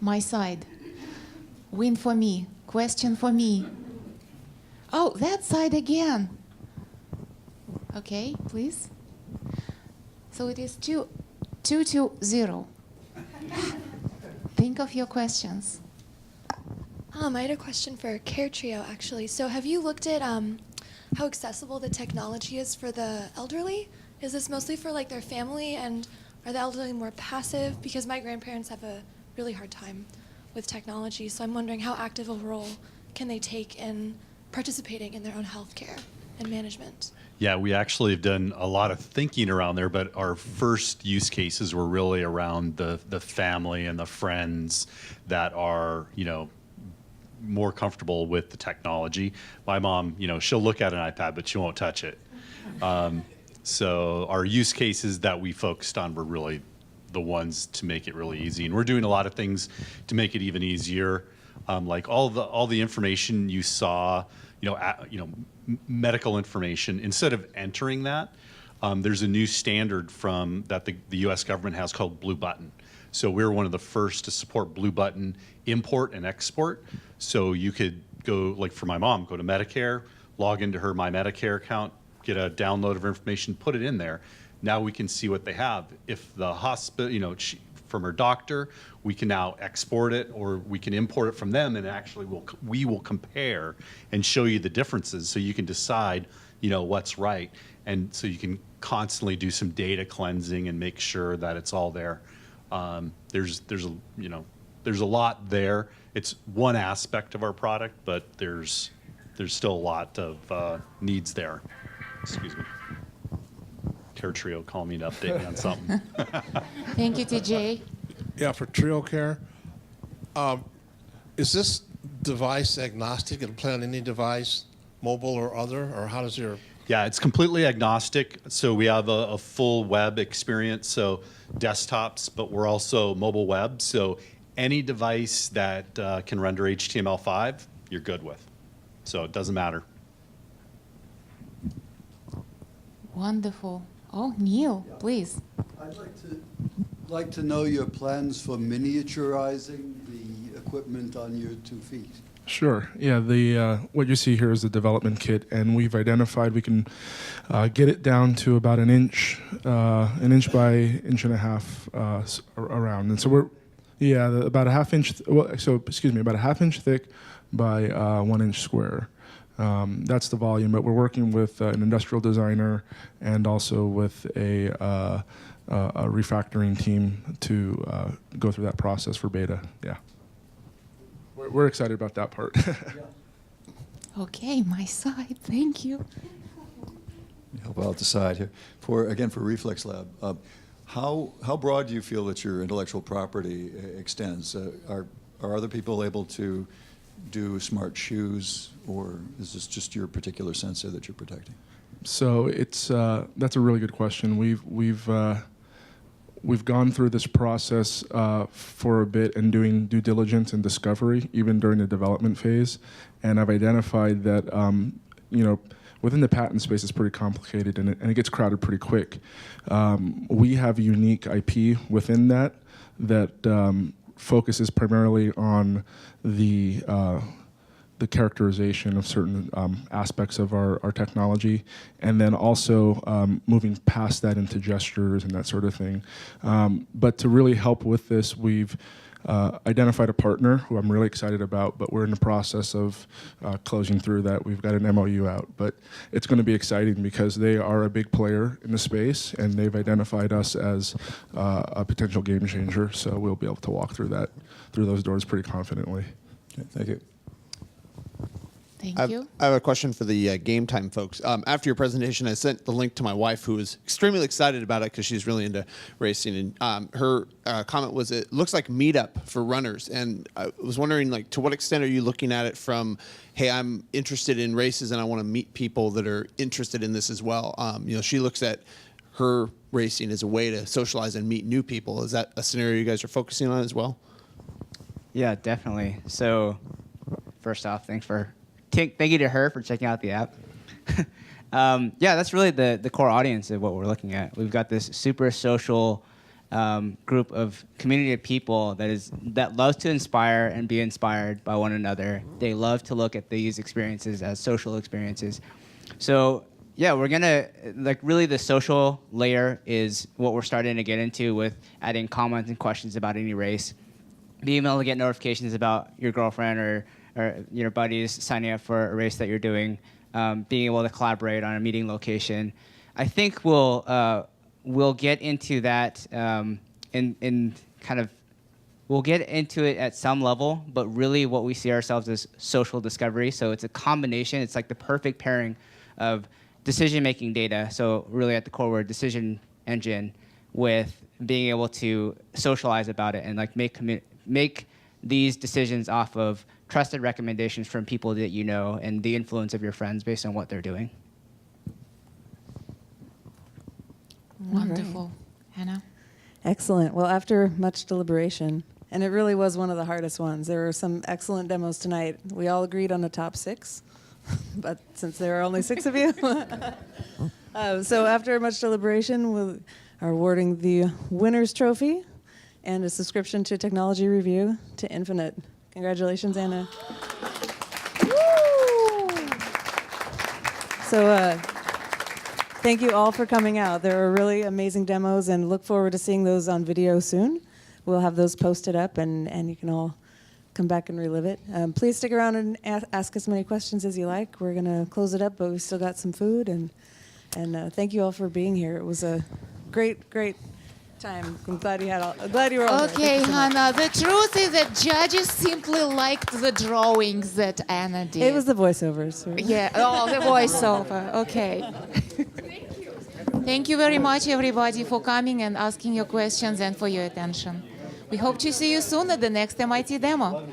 Speaker 9: my side. Win for me. Question for me. Oh, that side again. Okay, please. So it is 2-0. Think of your questions.
Speaker 20: I had a question for Care Trio, actually. So have you looked at how accessible the technology is for the elderly? Is this mostly for like their family, and are the elderly more passive? Because my grandparents have a really hard time with technology, so I'm wondering how active a role can they take in participating in their own health care and management?
Speaker 6: Yeah, we actually have done a lot of thinking around there, but our first use cases were really around the family and the friends that are, you know, more comfortable with the technology. My mom, you know, she'll look at an iPad, but she won't touch it. So our use cases that we focused on were really the ones to make it really easy. And we're doing a lot of things to make it even easier. Like all the information you saw, medical information, instead of entering that, there's a new standard that the US government has called Blue Button. So we're one of the first to support Blue Button import and export. So you could go, like for my mom, go to Medicare, log into her My Medicare account, get a download of information, put it in there. Now we can see what they have. If the hospital, you know, from her doctor, we can now export it, or we can import it from them, and actually we will compare and show you the differences, so you can decide, you know, what's right. And so you can constantly do some data cleansing and make sure that it's all there. There's a lot there. It's one aspect of our product, but there's still a lot of needs there. Excuse me. Care Trio call me to update me on something.
Speaker 9: Thank you, TJ.
Speaker 14: Yeah, for Trio Care, is this device agnostic? It'll play on any device, mobile or other, or how does your...
Speaker 6: Yeah, it's completely agnostic. So we have a full web experience, so desktops, but we're also mobile web. So any device that can render HTML5, you're good with. So it doesn't matter.
Speaker 9: Wonderful. Oh, Neil, please.
Speaker 21: I'd like to know your plans for miniaturizing the equipment on your 2 feet.
Speaker 15: Sure. Yeah. The what you see here is the development kit, and we've identified we can get it down to about an inch by inch and a half around. And so we're about a half inch. About a half inch thick by 1 inch square. That's the volume. But we're working with an industrial designer and also with a refactoring team to go through that process for beta. Yeah. We're excited about that part.
Speaker 9: Okay, my side. Thank you.
Speaker 22: Help out the side here. For Reflex Lab, how broad do you feel that your intellectual property extends? Are other people able to do smart shoes, or is this just your particular sensor that you're protecting?
Speaker 15: So it's that's a really good question. We've gone through this process for a bit and doing due diligence and discovery, even during the development phase. And I've identified that, within the patent space, it's pretty complicated and it gets crowded pretty quick. We have unique IP within that focuses primarily on the characterization of certain aspects of our technology, and then also moving past that into gestures and that sort of thing. But to really help with this, we've identified a partner who I'm really excited about, but we're in the process of closing through that. We've got an MOU out, but it's going to be exciting because they are a big player in the space, and they've identified us as a potential game changer, so we'll be able to walk through those doors pretty confidently.
Speaker 22: Okay, thank you.
Speaker 9: Thank you.
Speaker 23: I have a question for the Game Time folks. After your presentation, I sent the link to my wife, who was extremely excited about it because she's really into racing. And her comment was, it looks like Meetup for runners. And I was wondering, like, to what extent are you looking at it from, hey, I'm interested in races and I want to meet people that are interested in this as well. She looks at her racing as a way to socialize and meet new people. Is that a scenario you guys are focusing on as well?
Speaker 10: Yeah, definitely. So first off, thank you to her for checking out the app. Yeah, that's really the core audience of what we're looking at. We've got this super social group of community of people that loves to inspire and be inspired by one another. They love to look at these experiences as social experiences. So yeah, we're gonna, really the social layer is what we're starting to get into with adding comments and questions about any race. Being able to get notifications about your girlfriend or your buddies signing up for a race that you're doing, being able to collaborate on a meeting location. I think we'll get into that we'll get into it at some level, but really what we see ourselves as social discovery. So it's a combination. It's like the perfect pairing of decision-making data. So really at the core, we're a decision engine with being able to socialize about it and make these decisions off of trusted recommendations from people that you know and the influence of your friends based on what they're doing.
Speaker 9: Wonderful. Hannah?
Speaker 1: Excellent. Well, after much deliberation, and it really was one of the hardest ones, there were some excellent demos tonight. We all agreed on the top 6, but since there are only 6 of you. So after much deliberation, we are awarding the winner's trophy and a subscription to Technology Review to Infinite. Congratulations, Anna. Woo! So thank you all for coming out. There were really amazing demos, and look forward to seeing those on video soon. We'll have those posted up, and you can all come back and relive it. Please stick around and ask as many questions as you like. We're going to close it up, but we've still got some food. And thank you all for being here. It was a great, great time. I'm glad you were all
Speaker 9: Okay,
Speaker 1: here. Thank you so much.
Speaker 9: Hannah, the truth is that judges simply liked the drawings that Anna did.
Speaker 1: It was the voiceovers.
Speaker 9: Yeah, oh, the voiceover. Okay. Thank you very much, everybody, for coming and asking your questions and for your attention. We hope to see you soon at the next MIT demo.